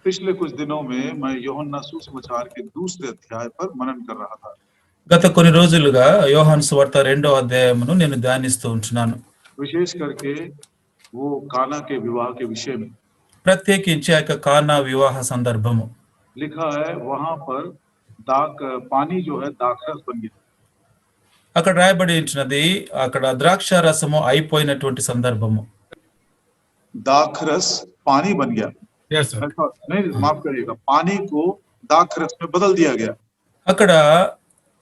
पिछले कुछ दिनों में मैं यूहन्ना सुसमाचार के दूसरे अध्याय पर मनन कर रहा था। గత కొన్ని రోజులుగా యోహాను సువార్త 2వ అధ్యాయమును నేను ధ్యానిస్తూ ఉంటున్నాను. विशेष करके वो काना के विवाह के विषय में ప్రత్యేకించి ఆ యొక్క కానా వివాహ సందర్భము लिखा है। वहां पर पानी जो है दाखरस बन गया। అక్కడ రాయబడి ఉంటున్నది, అక్కడ ద్రాక్ష రసము అయిపోయినటువంటి సందర్భము. दाखरस पानी बन गया। Yes, sir. नहीं, माफ करिएगा, पानी को दाखरस में बदल दिया गया। అక్కడ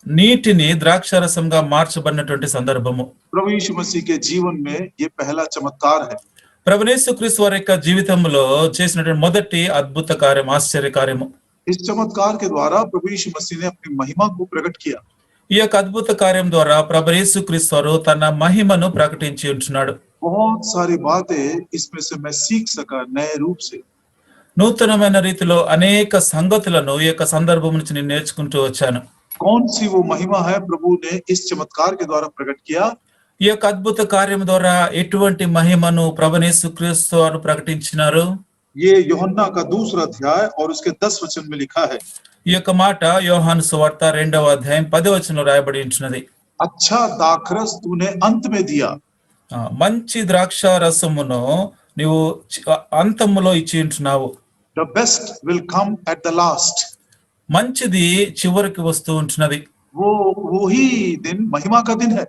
నీటిని ద్రాక్ష రసంగా మార్చబడినటువంటి సందర్భము. प्रभु यीशु मसीह के जीवन में ये पहला चमत्कार है। ప్రభువు యేసుక్రీస్తు వారి యొక్క జీవితంలో చేసినటువంటి మొదటి అద్భుత కార్యం, ఆశ్చర్య కార్యము. इस चमत्कार के द्वारा प्रभु यीशु मसीह ने अपनी महिमा को प्रकट किया। ఈ యొక్క అద్భుత కార్యం ద్వారా ప్రభువు యేసుక్రీస్తు వారు తన మహిమను ప్రకటించి ఉంటున్నాడు. बहुत सारी बातें इसमें से मैं सीख सका नए रूप से। నూతనమైన రీతిలో అనేక సంగతులను ఈ యొక్క సందర్భం నుంచి నేను నేర్చుకుంటూ వచ్చాను. कौन सी वो महिमा है प्रभु ने इस चमत्कार के द्वारा प्रकट किया? ఈ యొక్క అద్భుత కార్యం ద్వారా ఎటువంటి మహిమను ప్రభువు యేసుక్రీస్తు వారు ప్రకటించినారు? ये यूहन्ना का दूसरा अध्याय और उसके 10 वचन में लिखा है। ఈ యొక్క మాట యోహాను సువార్త 2వ అధ్యాయం 10వ వచనంలో రాయబడి ఉంటున్నది. अच्छा दाखरस तूने अंत में दिया। మంచి ద్రాక్ష రసమును నీవు అంతములో ఇచ్చి ఉంటున్నావు. The best will come at the last. మంచిది చివరికి వస్తూ ఉంటున్నది. वही दिन महिमा का दिन है।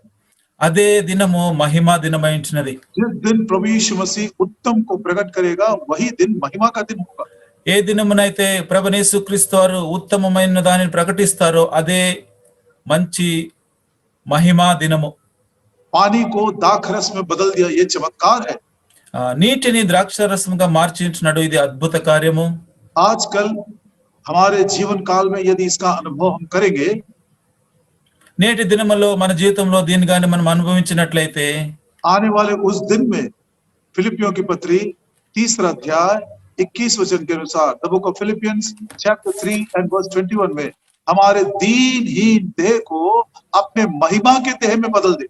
అదే దినము మహిమా దినమై ఉంటున్నది. जिस दिन प्रभु यीशु मसीह उत्तम को प्रकट करेगा वही दिन महिमा का दिन होगा। ఏ దినమునైతే ప్రభువు యేసుక్రీస్తు వారు ఉత్తమమైన దానిని ప్రకటిస్తారో అదే మంచి మహిమా దినము. पानी को दाखरस में बदल दिया, ये चमत्कार है। నీటిని ద్రాక్ష రసంగా మార్చి ఉంటున్నాడు, ఇది అద్భుత కార్యము. आजकल हमारे जीवन काल में यदि इसका अनुभव हम करेंगे, నేటి దినములో మన జీవితంలో దీన్ని గాని మనం అనుభవించినట్లయితే आने वाले उस दिन में फिलिपियों की पत्री 3रा अध्याय 21 वचन के अनुसार the book of Philippians chapter 3 and verse 21 में हमारे दीनहीन देह को अपने महिमा के देह में बदल दे।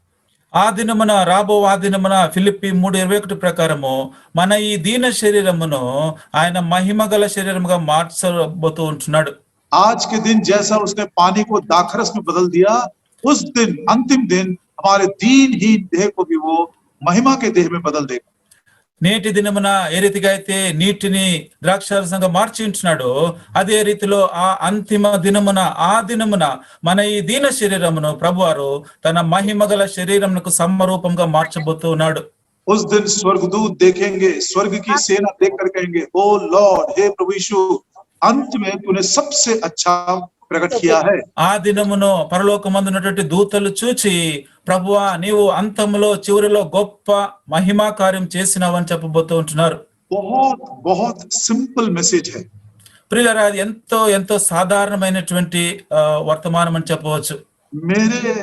ఆ దినమున ఫిలిప్పి 3:21 ప్రకారము మన ఈ దీన శరీరమును ఆయన మహిమ గల శరీరముగా మార్చబోతూ ఉంటున్నాడు. आज के दिन जैसा उसने पानी को दाखरस में बदल दिया, उस दिन अंतिम दिन हमारे दीनहीन देह को भी वो महिमा के देह में बदल देगा। నేటి దినమున ఏ రీతిగా అయితే నీటిని ద్రాక్షారసంగా మార్చి ఉంటున్నాడో అదే రీతిలో ఆ అంతిమ దినమున మన ఈ దీన శరీరమును ప్రభువారు తన మహిమ గల శరీరమునకు సమరూపంగా మార్చబోతూ ఉన్నాడు. उस दिन स्वर्गदूत देखेंगे, स्वर्ग की सेना देख कर कहेंगे, ओ लॉर्ड, हे प्रभु यीशु, अंत में तूने सबसे अच्छा प्रकट किया है। ఆ దినమును పరలోకమందున్నటువంటి దూతలు చూచి, ప్రభువా నీవు అంతములో చివరిలో గొప్ప మహిమా కార్యం చేసినావని చెప్పబోతూ ఉంటున్నారు. बहुत बहुत सिंपल मैसेज है। ప్రియులారా, అది ఎంతో సాధారణమైనటువంటి వర్తమానం అని చెప్పవచ్చు. मेरे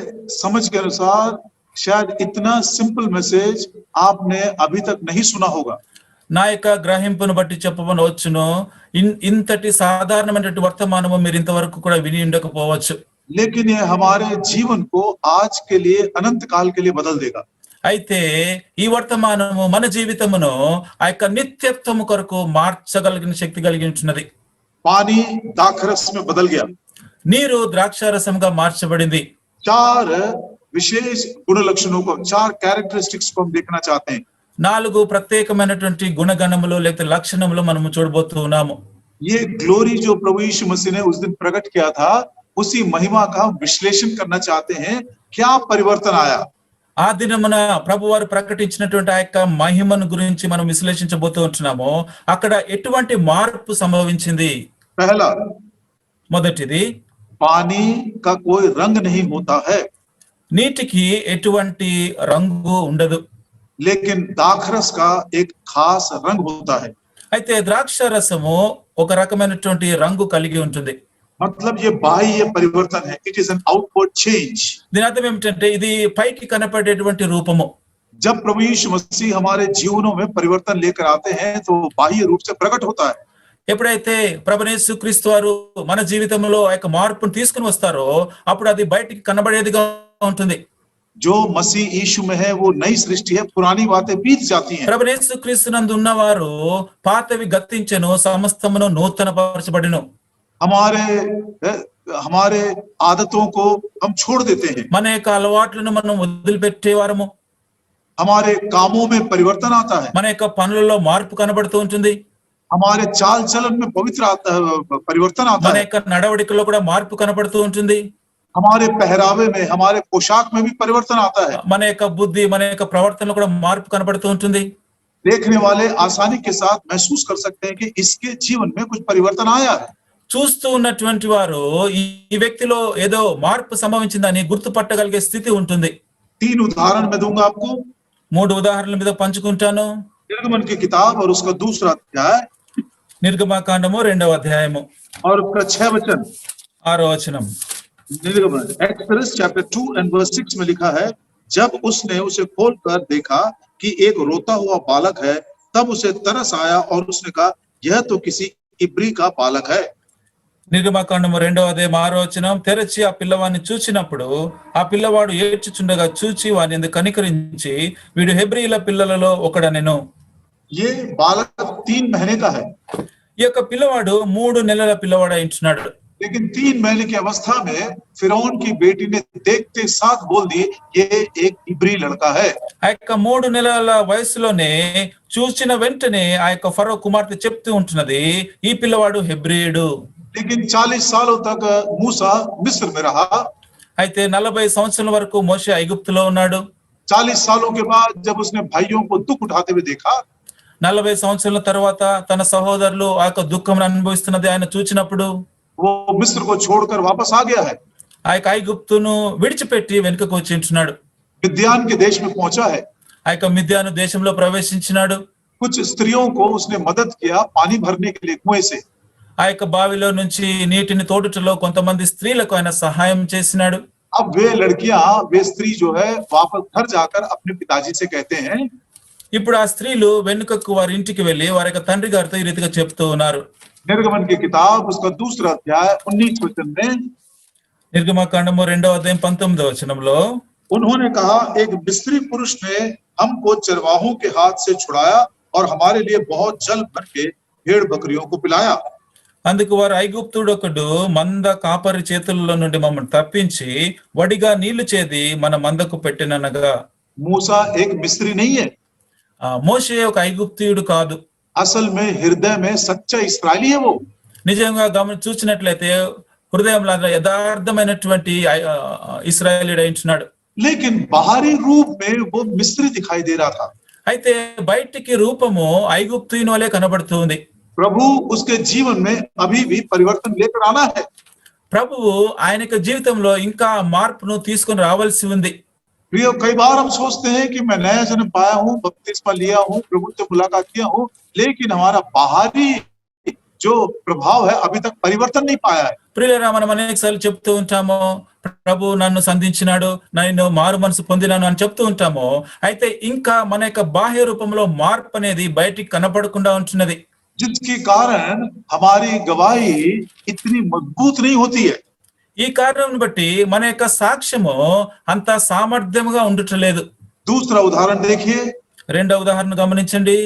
समझ के अनुसार शायद इतना सिंपल मैसेज आपने अभी तक नहीं सुना होगा। నా యొక్క గ్రహింపును బట్టి చెప్పవచ్చును, ఇంతటి సాధారణమైనటువంటి వర్తమానము మీరు ఇంతవరకు కూడా విని ఉండకపోవచ్చు. लेकिन ये हमारे जीवन को आज के लिए अनंत काल के लिए बदल देगा। అయితే ఈ వర్తమానము మన జీవితమును ఆ యొక్క నిత్యత్వము కొరకు మార్చగలిగిన శక్తి కలిగి ఉంటున్నది. पानी दाखरस में बदल गया। నీరు ద్రాక్షారసంగా మార్చబడింది. 4 विशेष गुण लक्षणों को, 4 कैरेक्टरिस्टिक्स को हम देखना चाहते हैं। 4 ప్రత్యేకమైనటువంటి గుణగణములు లేక లక్షణములు మనము చూడబోతూ ఉన్నాము. ये ग्लोरी जो प्रभु यीशु मसीह ने उस दिन प्रकट किया था, उसी महिमा का विश्लेषण करना चाहते हैं। क्या परिवर्तन आया? ఆ దినమున ప్రభువారు ప్రకటించినటువంటి ఆ యొక్క మహిమను గురించి మనం విశ్లేషించబోతూ ఉంటున్నాము. అక్కడ ఎటువంటి మార్పు సంభవించింది? पहला, మొదటిది, पानी का कोई रंग नहीं होता है, నీటికి ఎటువంటి రంగు ఉండదు. लेकिन दाखरस का एक खास रंग होता है। అయితే ద్రాక్ష రసము ఒక రకమైనటువంటి రంగు కలిగి ఉంటుంది. मतलब ये बाह्य परिवर्तन है, it is an outward change. దీని అర్థం ఏమిటంటే ఇది పైకి కనపడేటువంటి రూపము. जब प्रभु यीशु मसीह हमारे जीवनों में परिवर्तन लेकर आते हैं तो बाह्य रूप से प्रकट होता है। ఎప్పుడైతే ప్రభువు యేసుక్రీస్తు వారు మన జీవితంలో ఆ యొక్క మార్పును తీసుకుని వస్తారో అప్పుడు అది బయటికి కనబడేదిగా ఉంటుంది. जो मसीह यीशु में है वो नई सृष्टि है, पुरानी बातें बीत जाती हैं। ప్రభు యేసుక్రీస్తునందు ఉన్నవారు పాతవి గతించెను, సమస్తమును నూతన పరచబడిను. हमारे हमारे आदतों को हम छोड़ देते हैं, మన యొక్క అలవాట్లను మనం వదిలిపెట్టేవారము. हमारे कामों में परिवर्तन आता है, మన యొక్క పనులలో మార్పు కనబడుతూ ఉంటుంది. हमारे चाल चलन में पवित्र परिवर्तन आता మన है, యొక్క నడవడికలో కూడా మార్పు కనబడుతూ ఉంటుంది. हमारे पहरावे में, हमारे पोशाक में भी परिवर्तन आता है। మన యొక్క బుద్ధి, మన యొక్క ప్రవర్తనలో కూడా మార్పు కనబడుతూ ఉంటుంది. देखने वाले आसानी के साथ महसूस कर सकते हैं कि इसके जीवन में कुछ परिवर्तन आया है। చూస్తూ ఉన్నటువంటి వారు ఈ వ్యక్తిలో ఏదో మార్పు సంభవించిందని గుర్తుపట్టగలిగే స్థితి ఉంటుంది. 3 उदाहरण मैं दूंगा आपको। 3 ఉదాహరణల మీద పంచుకుంటాను. निर्गमन की किताब और उसका दूसरा अध्याय నిర్గమకాండము 2వ అధ్యాయము और उसका 6 वचन। 6వ వచనం. निर्गमन एक्सोडस चैप्टर 2 एंड वर्स 6 में लिखा है, जब उसने उसे खोलकर देखा कि एक रोता हुआ बालक है, तब उसे तरस आया और उसने कहा, यह तो किसी इब्री का बालक है। నిర్గమకాండము 2వ అధ్యాయం 6వ వచనం. తెరచి ఆ పిల్లవాడిని చూచినప్పుడు ఆ పిల్లవాడు ఏడ్చుచుండగా చూచి వాని యందు కనికరించి, వీడు హెబ్రీల పిల్లలలో ఒకడనెను. ये बालक 3 महीने का है, ఈ యొక్క పిల్లవాడు 3 నెలల పిల్లవాడు అయింటున్నాడు. लेकिन 3 महीने की अवस्था में फिरौन की बेटी ने देखते साथ बोल दी, ये एक इब्री लड़का है। ఆ యొక్క 3 నెలల వయసులోనే చూసిన వెంటనే ఆ యొక్క ఫరో కుమార్తె చెప్తూ ఉంటున్నది, ఈ పిల్లవాడు హెబ్రీయుడు. लेकिन 40 सालों तक मूसा मिस्र में रहा। అయితే 40 సంవత్సరాల వరకు మోషే ఐగుప్తులో ఉన్నాడు. 40 सालों के बाद जब उसने भाइयों को दुख उठाते हुए देखा, 40 సంవత్సరాల తర్వాత తన సహోదరులు ఆ యొక్క దుఃఖం అనుభవిస్తున్నది ఆయన చూచినప్పుడు वो मिस्र को छोड़कर वापस आ गया है, ఆ యొక్క ఐగుప్తును విడిచిపెట్టి వెనుకకు వచ్చి ఉంటున్నాడు. मिद्यान के देश में पहुंचा है। ఆ యొక్క మిద్యాను దేశంలో ప్రవేశించినాడు. कुछ स्त्रियों को उसने मदद किया पानी भरने के लिए कुएं से। ఆ యొక్క బావిలో నుంచి నీటిని తోడుటలో కొంతమంది స్త్రీలకు ఆయన సహాయం చేసినాడు. अब वे स्त्री जो है वापस घर जाकर अपने पिताजी से कहते हैं, ఇప్పుడు ఆ స్త్రీలు వెనుకకు వారి ఇంటికి వెళ్లి వారి యొక్క తండ్రి గారితో ఈ రీతిగా చెప్తూ ఉన్నారు. निर्गमन की किताब उसका दूसरा अध्याय 19 वचन में, నిర్గమకాండము 2వ అధ్యాయం 19వ వచనంలో, उन्होंने कहा, एक मिस्री पुरुष ने हमको चरवाहों के हाथ से छुड़ाया और हमारे लिए बहुत जल भर के भेड़ बकरियों को पिलाया। అందుకు వారు ఐగుప్తుడు ఒకడు మంద కాపరి చేతుల్లో నుండి మమ్మల్ని తప్పించి వడిగా నీళ్లు చేది మన మందకు పెట్టిననగా. मूसा एक मिस्री नहीं है, మోషే ఒక ఐగుప్తీయుడు కాదు. असल में हृदय में सच्चा इस्राएली है वो। నిజంగా చూసినట్లయితే హృదయంలో యథార్థమైనటువంటి ఇశ్రాయేలీయుడు అయింటున్నాడు. लेकिन बाहरी रूप में वो मिस्री दिखाई दे रहा था। అయితే బయటికి రూపము ఐగుప్తీయుని వలె కనబడుతుంది. प्रभु उसके जीवन में अभी भी परिवर्तन लेकर आना है। ప్రభువు ఆయన యొక్క జీవితంలో ఇంకా మార్పును తీసుకొని రావాల్సి ఉంది. प्रिय, कई बार हम सोचते हैं कि मैं नया जन्म पाया हूँ, बपतिस्मा लिया हूँ, प्रभु से मुलाकात किया हूँ, लेकिन हमारा बाहरी जो प्रभाव है अभी तक परिवर्तन नहीं पाया है। ప్రియులారా, మనం అనేకసార్లు చెప్తూ ఉంటాము, ప్రభు నన్ను సంధించినాడు, నేను మారు మనసు పొందినాను అని చెప్తూ ఉంటాము. అయితే ఇంకా మన యొక్క బాహ్య రూపంలో మార్పు అనేది బయటికి కనపడకుండా ఉంటున్నది. जिसके कारण हमारी गवाही इतनी मजबूत नहीं होती है। ఈ కారణం బట్టి మన యొక్క సాక్ష్యము అంత సామర్థ్యముగా ఉండట్లేదు. दूसरा उदाहरण देखिए, 2వ ఉదాహరణ గమనించండి.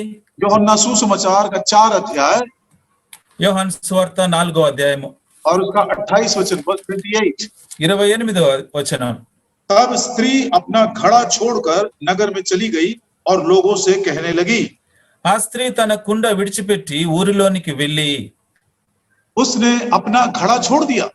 यूहन्ना सुसमाचार का 4 अध्याय యోహాను సువార్త 4వ అధ్యాయము और उसका 28 वचन, वर्स 28। 28వ వచనం. तब स्त्री अपना घड़ा छोड़कर नगर में चली गई और लोगों से कहने लगी, ఆ స్త్రీ తన కుండ విడిచిపెట్టి ఊరిలోనికి వెళ్ళి, उसने अपना घड़ा छोड़ दिया।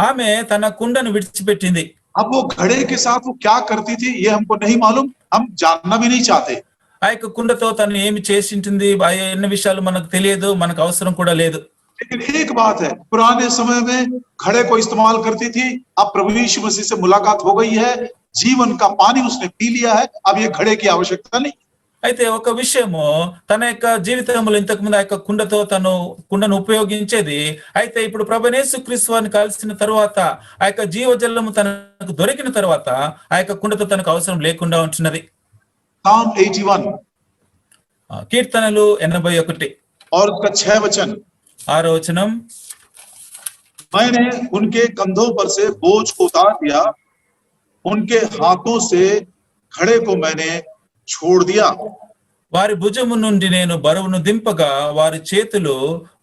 ఆమె తన కుండను విడిచిపెట్టింది. अब वो घड़े के साथ वो क्या करती थी ये हमको नहीं मालूम, हम जानना भी नहीं चाहते। ఆ యొక్క కుండతో తను ఏమి చేసి ఉంటుంది, ఎన్ని విషయాలు మనకు తెలియదు, మనకు అవసరం కూడా లేదు. लेकिन एक बात है, पुराने समय में घड़े को इस्तेमाल करती थी, अब प्रभु यीशु मसीह से मुलाकात हो गई है, जीवन का पानी उसने पी लिया है, अब ये घड़े की आवश्यकता नहीं। అయితే ఒక విషయము, తన యొక్క జీవితంలో ఇంతకు ముందు ఆ యొక్క కుండతో తను కుండను ఉపయోగించేది. అయితే ఇప్పుడు ప్రభువైన యేసుక్రీస్తు వారిని కలిసిన తరువాత ఆ యొక్క జీవజలము తనకు దొరికిన తర్వాత ఆ యొక్క కుండతో తనకు అవసరం లేకుండా ఉంటున్నది. Psalm 81 కీర్తనలు 81 और उसका 6 वचन, 6వ వచనం. मैंने उनके कंधों पर से बोझ को उतार दिया, उनके हाथों से घड़े को मैंने छोड़ दिया। వారి భుజము నుండి నేను బరువును దింపగా వారి చేతులు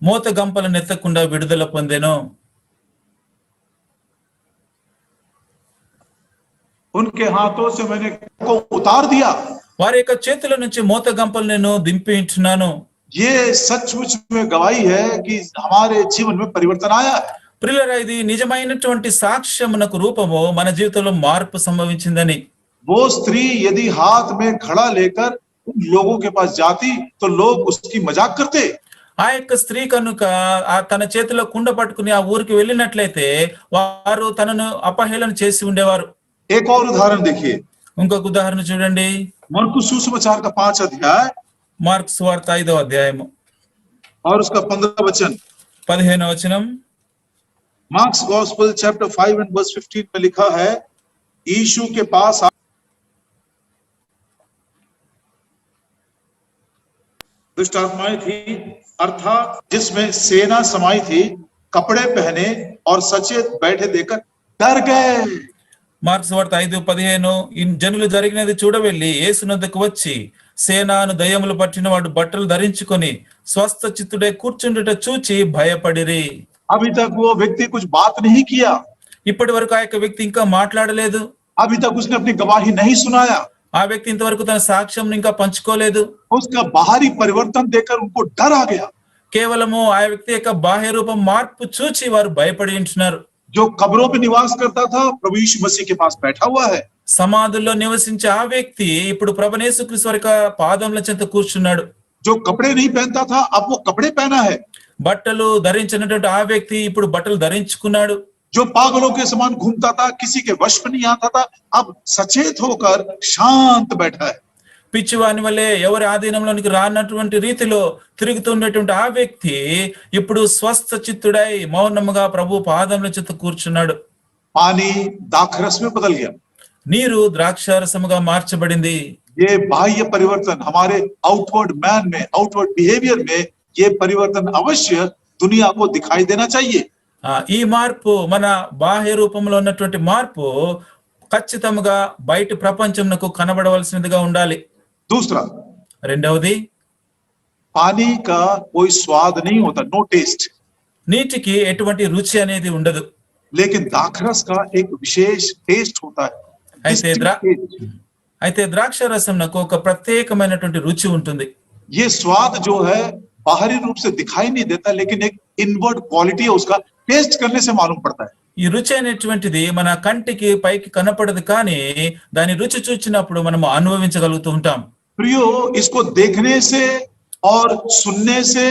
మోత గంపలను ఎత్తకుండా విడుదల పొందెను. उनके हाथों से मैंने को उतार दिया। వారి యొక్క చేతుల నుంచి మోత గంపలు నేను దింపించున్నాను. ये सचमुच में गवाही है कि हमारे जीवन में परिवर्तन आया है। ప్రియులారా, ఇది నిజమైనటువంటి సాక్ష్యమునకు రూపము మన జీవితంలో మార్పు సంభవించిందని. वो स्त्री यदि हाथ में घड़ा लेकर उन लोगों के पास जाती तो लोग उसकी मजाक करते। ఆ యొక్క స్త్రీ కనుక తన చేతిలో కుండ పట్టుకుని ఆ ఊరికి వెళ్ళినట్లయితే వారు తనను అపహేళన చేసి ఉండేవారు. एक और उदाहरण देखिए, ఇంకొక ఉదాహరణ చూడండి. मरकुस सुसमाचार का 5 अध्याय మార్కు సువార్త 5వ అధ్యాయము और उसका 15 वचन। 15వ వచనం. Mark's gospel chapter 5 and verse 15 में लिखा है, यीशु के पास दुष्ट आत्माएं थी, अर्थात जिसमें सेना समाई थी, कपड़े पहने और सचेत बैठे देखकर डर गए। మార్కు సువార్త 5:15 జనులు జరిగినది చూడవెళ్ళి యేసునొద్దకు వచ్చి సేనాను దయ్యములు పట్టిన వాడు బట్టలు ధరించుకొని స్వస్థ చిత్తుడై కూర్చుండుట చూచి భయపడిరి. अभी तक वो व्यक्ति कुछ बात नहीं किया, ఇప్పటి వరకు ఆ యొక్క వ్యక్తి ఇంకా మాట్లాడలేదు. अभी तक उसने अपनी गवाही नहीं सुनाया, ఆ వ్యక్తి ఇంతవరకు తన సాక్ష్యం ఇంకా పంచుకోలేదు. उसका बाहरी परिवर्तन देखकर उनको डर आ गया। కేవలము ఆ వ్యక్తి యొక్క బాహ్య రూపం మార్పు చూచి వారు భయపడి ఉంటున్నారు. जो कब्रों में निवास करता था, प्रभु यीशु मसीह के पास बैठा हुआ है। సమాధుల్లో నివసించే ఆ వ్యక్తి ఇప్పుడు ప్రభువైన యేసుక్రీస్తు వారి యొక్క పాదముల చెంత కూర్చున్నాడు. जो कपड़े नहीं पहनता था, अब वो कपड़े पहना है। బట్టలు ధరించినటువంటి ఆ వ్యక్తి ఇప్పుడు బట్టలు ధరించుకున్నాడు. जो पागलों के समान घूमता था, किसी के वश में नहीं आता था, अब सचेत होकर शांत बैठा है। పిచ్చివాని వలె ఎవరి ఆధీనంలోనికి రానటువంటి రీతిలో తిరుగుతున్నటువంటి ఆ వ్యక్తి ఇప్పుడు స్వస్థ చిత్తుడై మౌనముగా ప్రభు పాదముల చెంత కూర్చున్నాడు. पानी दाखरस में बदल गया। నీరు ద్రాక్షారసముగా మార్చబడింది. ये बाह्य परिवर्तन हमारे आउटवर्ड मैन में, आउटवर्ड बिहेवियर में ये परिवर्तन अवश्य दुनिया को दिखाई देना चाहिए। ఈ మార్పు మన బాహ్య రూపంలో ఉన్నటువంటి మార్పు ఖచ్చితంగా బయట ప్రపంచంకు కనబడవలసినదిగా ఉండాలి. दूसरा, రెండవది, पानी का कोई स्वाद नहीं होता, नो टेस्ट, నీటికి ఎటువంటి రుచి అనేది ఉండదు. लेकिन दाखरस का एक विशेष टेस्ट होता है। అయితే ద్రాక్షారసంకు ఒక ప్రత్యేకమైనటువంటి రుచి ఉంటుంది. ये स्वाद जो है बाहरी रूप से दिखाई नहीं देता, लेकिन एक इनवर्ड क्वालिटी है उसका, टेस्ट करने से मालूम पड़ता है। ఈ రుచి అనేటువంటిది మన కంటికి పైకి కనపడదు, కానీ దాని రుచి చూచినప్పుడు మనం అనుభవించగలుగుతూ ఉంటాం. प्रियो, इसको देखने से और सुनने से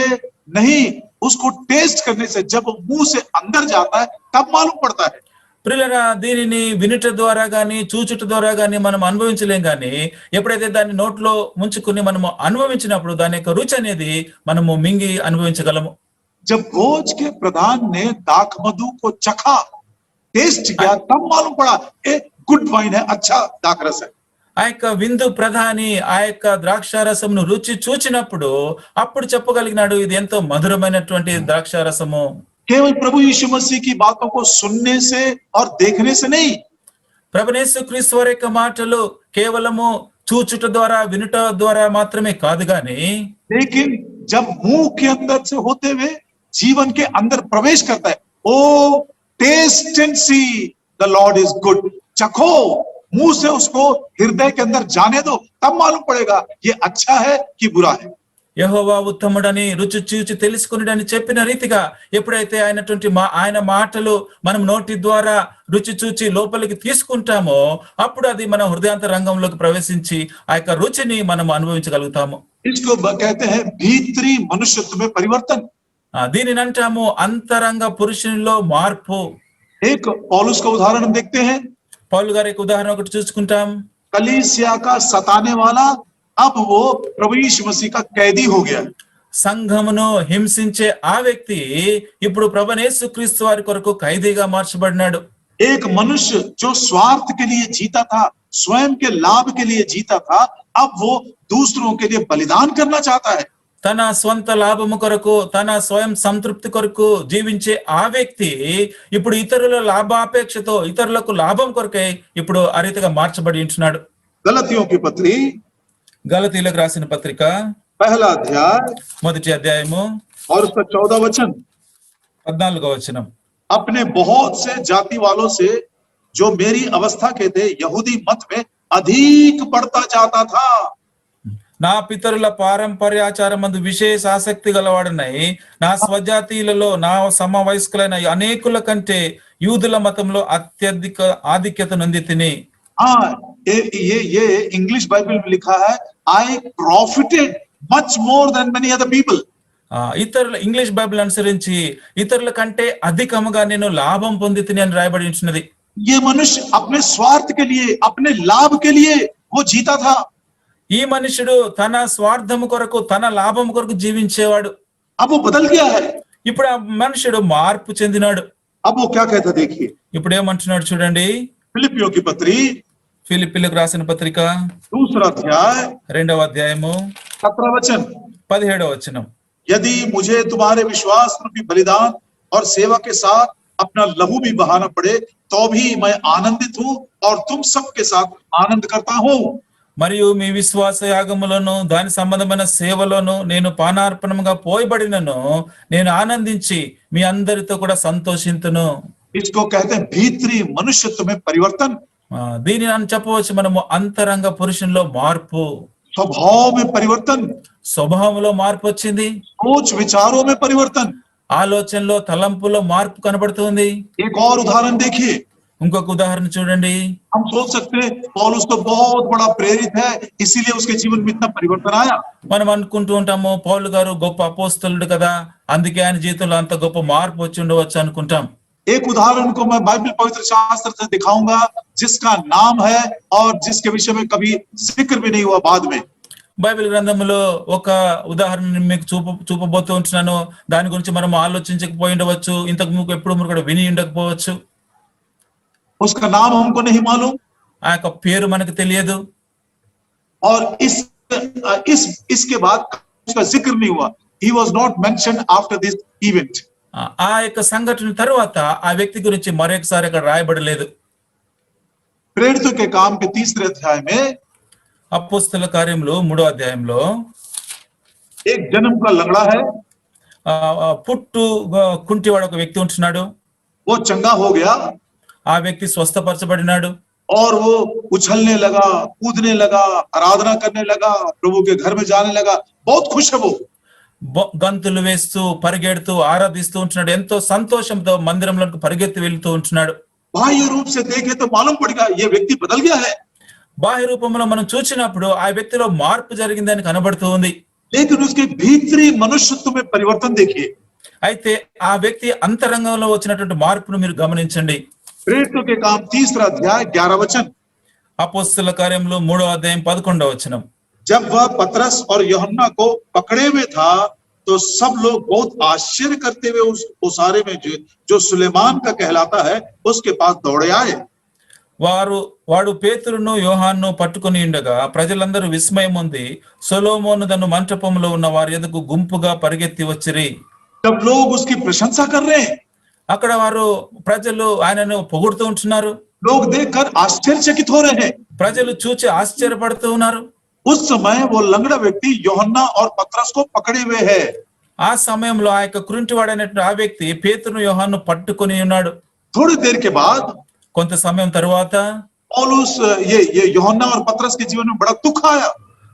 नहीं, उसको टेस्ट करने से, जब मुंह से अंदर जाता है तब मालूम पड़ता है। ప్రియులారా, దీనిని వినుట ద్వారా గాని చూచుట ద్వారా గాని మనం అనుభవించలేం, గాని ఎప్పుడైతే దాన్ని నోట్లో ముంచుకుని మనము అనుభవించినప్పుడు దాని యొక్క రుచి అనేది మనము మింగి అనుభవించగలము. जब भोज के प्रधान ने दाखमधु को चखा, टेस्ट किया, तब मालूम पड़ा ये गुड वाइन है, अच्छा दाखरस है। ఆ యొక్క విందు ప్రధాని ఆ యొక్క ద్రాక్షారసమును రుచి చూచినప్పుడు అప్పుడు చెప్పగలిగినాడు, ఇది ఎంతో మధురమైనటువంటి ద్రాక్షారసము. केवल प्रभु यीशु मसीह की बातों को सुनने से और देखने से नहीं, ప్రభువైన యేసుక్రీస్తు వారి యొక్క మాటలు కేవలము చూచుట ద్వారా వినుట ద్వారా మాత్రమే కాదు, గాని लेकिन जब मुंह के अंदर से होते हुए जीवन के अंदर प्रवेश करता है, O taste and see the Lord is good, चखो, मुंह से उसको हृदय के अंदर जाने दो, तब मालूम पड़ेगा ये अच्छा है कि बुरा है। యెహోవా ఉత్తముడని రుచి చూచి తెలుసుకునుడని చెప్పిన రీతిగా ఎప్పుడైతే ఆయన మాటలు మనం నోటి ద్వారా రుచి చూచి లోపలికి తీసుకుంటామో అప్పుడు అది మన హృదయాంత రంగంలోకి ప్రవేశించి ఆ యొక్క రుచిని మనం అనుభవించగలుగుతాము. इसको कहते हैं भीतरी मनुष्यत्व में परिवर्तन। దీనిని అంటాము అంతరంగ పురుషునిలో మార్పు. एक पौलुस का उदाहरण हम देखते हैं। పౌలు గారి యొక్క ఉదాహరణ ఒకటి చూసుకుంటాం. कलीसिया का सताने वाला अब वो प्रभु यीशु मसीह का कैदी हो गया। సంఘమును హింసించే ఆ వ్యక్తి ఇప్పుడు ప్రభువైన యేసుక్రీస్తు వారి కొరకు ఖైదీగా మార్చబడినాడు. एक मनुष्य जो स्वार्थ के लिए जीता था, स्वयं के लाभ के लिए जीता था, अब वो दूसरों के लिए बलिदान करना चाहता है। తన స్వంత లాభము కొరకు, తన స్వయం సంతృప్తి కొరకు జీవించే ఆ వ్యక్తి ఇప్పుడు ఇతరుల లాభాపేక్షతో, ఇతరులకు లాభం కొరకై ఇప్పుడు ఆ రీతిగా మార్చబడి ఉంటున్నాడు. गलतियों की पत्री గలతీయులకు రాసిన పత్రిక पहला अध्याय మొదటి అధ్యాయము और उसका 14 वचन, 14వ వచనం. अपने बहुत से जाति वालों से जो मेरी अवस्था के थे यहूदी मत में अधिक बढ़ता जाता था। నా పితరుల పారంపర్యాచారమందు విశేష ఆసక్తి గలవాడనై నా స్వజాతీయులలో నా సమవయస్కులైన అనేకుల కంటే యూదుల మతంలో అత్యధిక ఆధిక్యత నొంది తిని. हाँ, ये इंग्लिश बाइबल में लिखा है, I profited much more than many other people. ఇతరుల ఇంగ్లీష్ బైబిల్ అనుసరించి ఇతరుల కంటే అధికముగా నేను లాభం పొంది తిని అని రాయబడి ఉంటున్నది. ये मनुष्य अपने स्वार्थ के लिए, अपने लाभ के लिए वो जीता था। ఈ మనుషుడు తన స్వార్థము కొరకు, తన లాభం కొరకు జీవించేవాడు. अब वो बदल गया है। ఇప్పుడు ఆ మనుషుడు మార్పు చెందినాడు. अब वो क्या कहता देखिए, ఇప్పుడు ఏమంటున్నాడు చూడండి. फिलिपियों की पत्री ఫిలిప్పీలకు రాసిన పత్రిక दूसरा अध्याय 2వ అధ్యాయము 17 वचन, 17వ వచనం. यदि मुझे तुम्हारे विश्वास रूपी बलिदान और सेवा के साथ अपना लहू भी बहाना पड़े तो भी मैं आनंदित हूं और तुम सबके साथ आनंद करता हूं। మరియు మీ విశ్వాస యాగములను దాని సంబంధమైన సేవలను నేను పానార్పణముగా పోయబడినను నేను ఆనందించి మీ అందరితో కూడా సంతోషింతును. इसको कहते हैं भीतरी मनुष्यत्व में परिवर्तन, దీనిని అని చెప్పవచ్చు మనము అంతరంగ పురుషుల్లో మార్పు, स्वभाव में परिवर्तन, స్వభావంలో మార్పు వచ్చింది, सोच विचारों में परिवर्तन। ఆలోచనలో తలంపులో మార్పు కనబడుతుంది. एक और उदाहरण देखिए, ఇంకొక ఉదాహరణ చూడండి. हम सोच सकते हैं पौलुस तो बहुत बड़ा प्रेरित है इसीलिए उसके जीवन में इतना परिवर्तन आया। మనం అనుకుంటూ ఉంటాము పౌలు గారు గొప్ప అపోస్తలుడు కదా, అందుకే ఆయన జీవితంలో అంత గొప్ప మార్పు వచ్చి ఉండవచ్చు అనుకుంటాం. एक उदाहरण को मैं बाइबल पवित्र शास्त्र से दिखाऊंगा जिसका नाम है और जिसके विषय में कभी जिक्र भी नहीं हुआ बाद में। బైబిల్ గ్రంథంలో ఒక ఉదాహరణ మీకు చూపబోతూ ఉంటున్నాను. దాని గురించి మనం ఆలోచించకపోయి ఉండవచ్చు, ఇంతకు ముందు ఎప్పుడు మీరు కూడా విని ఉండకపోవచ్చు. उसका नाम हमको नहीं मालूम ఆ యొక్క పేరు మనకు తెలియదు. और इसके बाद उसका जिक्र नहीं हुआ। He was not mentioned after this event. ఆ యొక్క సంఘటన తర్వాత ఆ వ్యక్తి గురించి మరొకసారి అక్కడ రాయబడలేదు. प्रेरितों के काम के 3 अध्याय में అపోస్తల కార్యములు 3వ అధ్యాయంలో एक जन्म का लंगड़ा है, పుట్టు కుంటివాడు ఒక వ్యక్తి ఉంటున్నాడు. वो चंगा हो गया ఆ వ్యక్తి స్వస్థపరచబడినాడు. और वो उछलने लगा, कूदने लगा, आराधना करने लगा, प्रभु के घर में जाने लगा, बहुत खुश है वो। గంతులు వేస్తూ పరిగెడుతూ ఆరాధిస్తూ ఉంటున్నాడు. ఎంతో సంతోషంతో మందిరంలోకి పరిగెత్తి వెళ్తూ ఉంటున్నాడు. बाह्य रूप से देखे तो मालूम पड़ेगा ये व्यक्ति बदल गया है, బాహ్య రూపంలో మనం చూసినప్పుడు ఆ వ్యక్తిలో మార్పు జరిగిందని కనబడుతూ ఉంది. लेकिन उसके भीतरी मनुष्यत्व में परिवर्तन देखिए। అయితే ఆ వ్యక్తి అంతరంగంలో వచ్చినటువంటి మార్పును మీరు గమనించండి. प्रेरितों के काम 3 अध्याय 11 वचन, అపోస్తల కార్యములు 3వ అధ్యాయం 11వ వచనం. जब वह पतरस और यूहन्ना को पकड़े हुए था तो सब लोग बहुत आश्चर्य करते हुए उस ओसारे में जो सुलेमान का कहलाता है उसके पास दौड़े आए। వాడు పేతురును యోహాన్ను పట్టుకుని ఉండగా ప్రజలందరూ విస్మయం ఉంది సొలొమోను దను మంటపంలో ఉన్న వారి ఎదుగు గుంపుగా పరిగెత్తి వచ్చిరి. जब लोग उसकी प्रशंसा कर रहे हैं, అక్కడ వారు ప్రజలు ఆయనను పొగుడుతూ ఉంటున్నారు. लोग देखकर आश्चर्यचकित हो रहे हैं। ప్రజలు చూచి ఆశ్చర్యపడుతూ ఉన్నారు. उस समय वो लंगड़ा व्यक्ति यूहन्ना और पतरस को पकड़े हुए है। ఆ సమయంలో ఆ యొక్క కృంటివాడైనటువంటి ఆ వ్యక్తి పేతురును యోహాన్ను పట్టుకుని ఉన్నాడు. थोड़ी देर के बाद కొంత సమయం తరువాత पौलुस ये यूहन्ना और पतरस के जीवन में बड़ा दुख आया।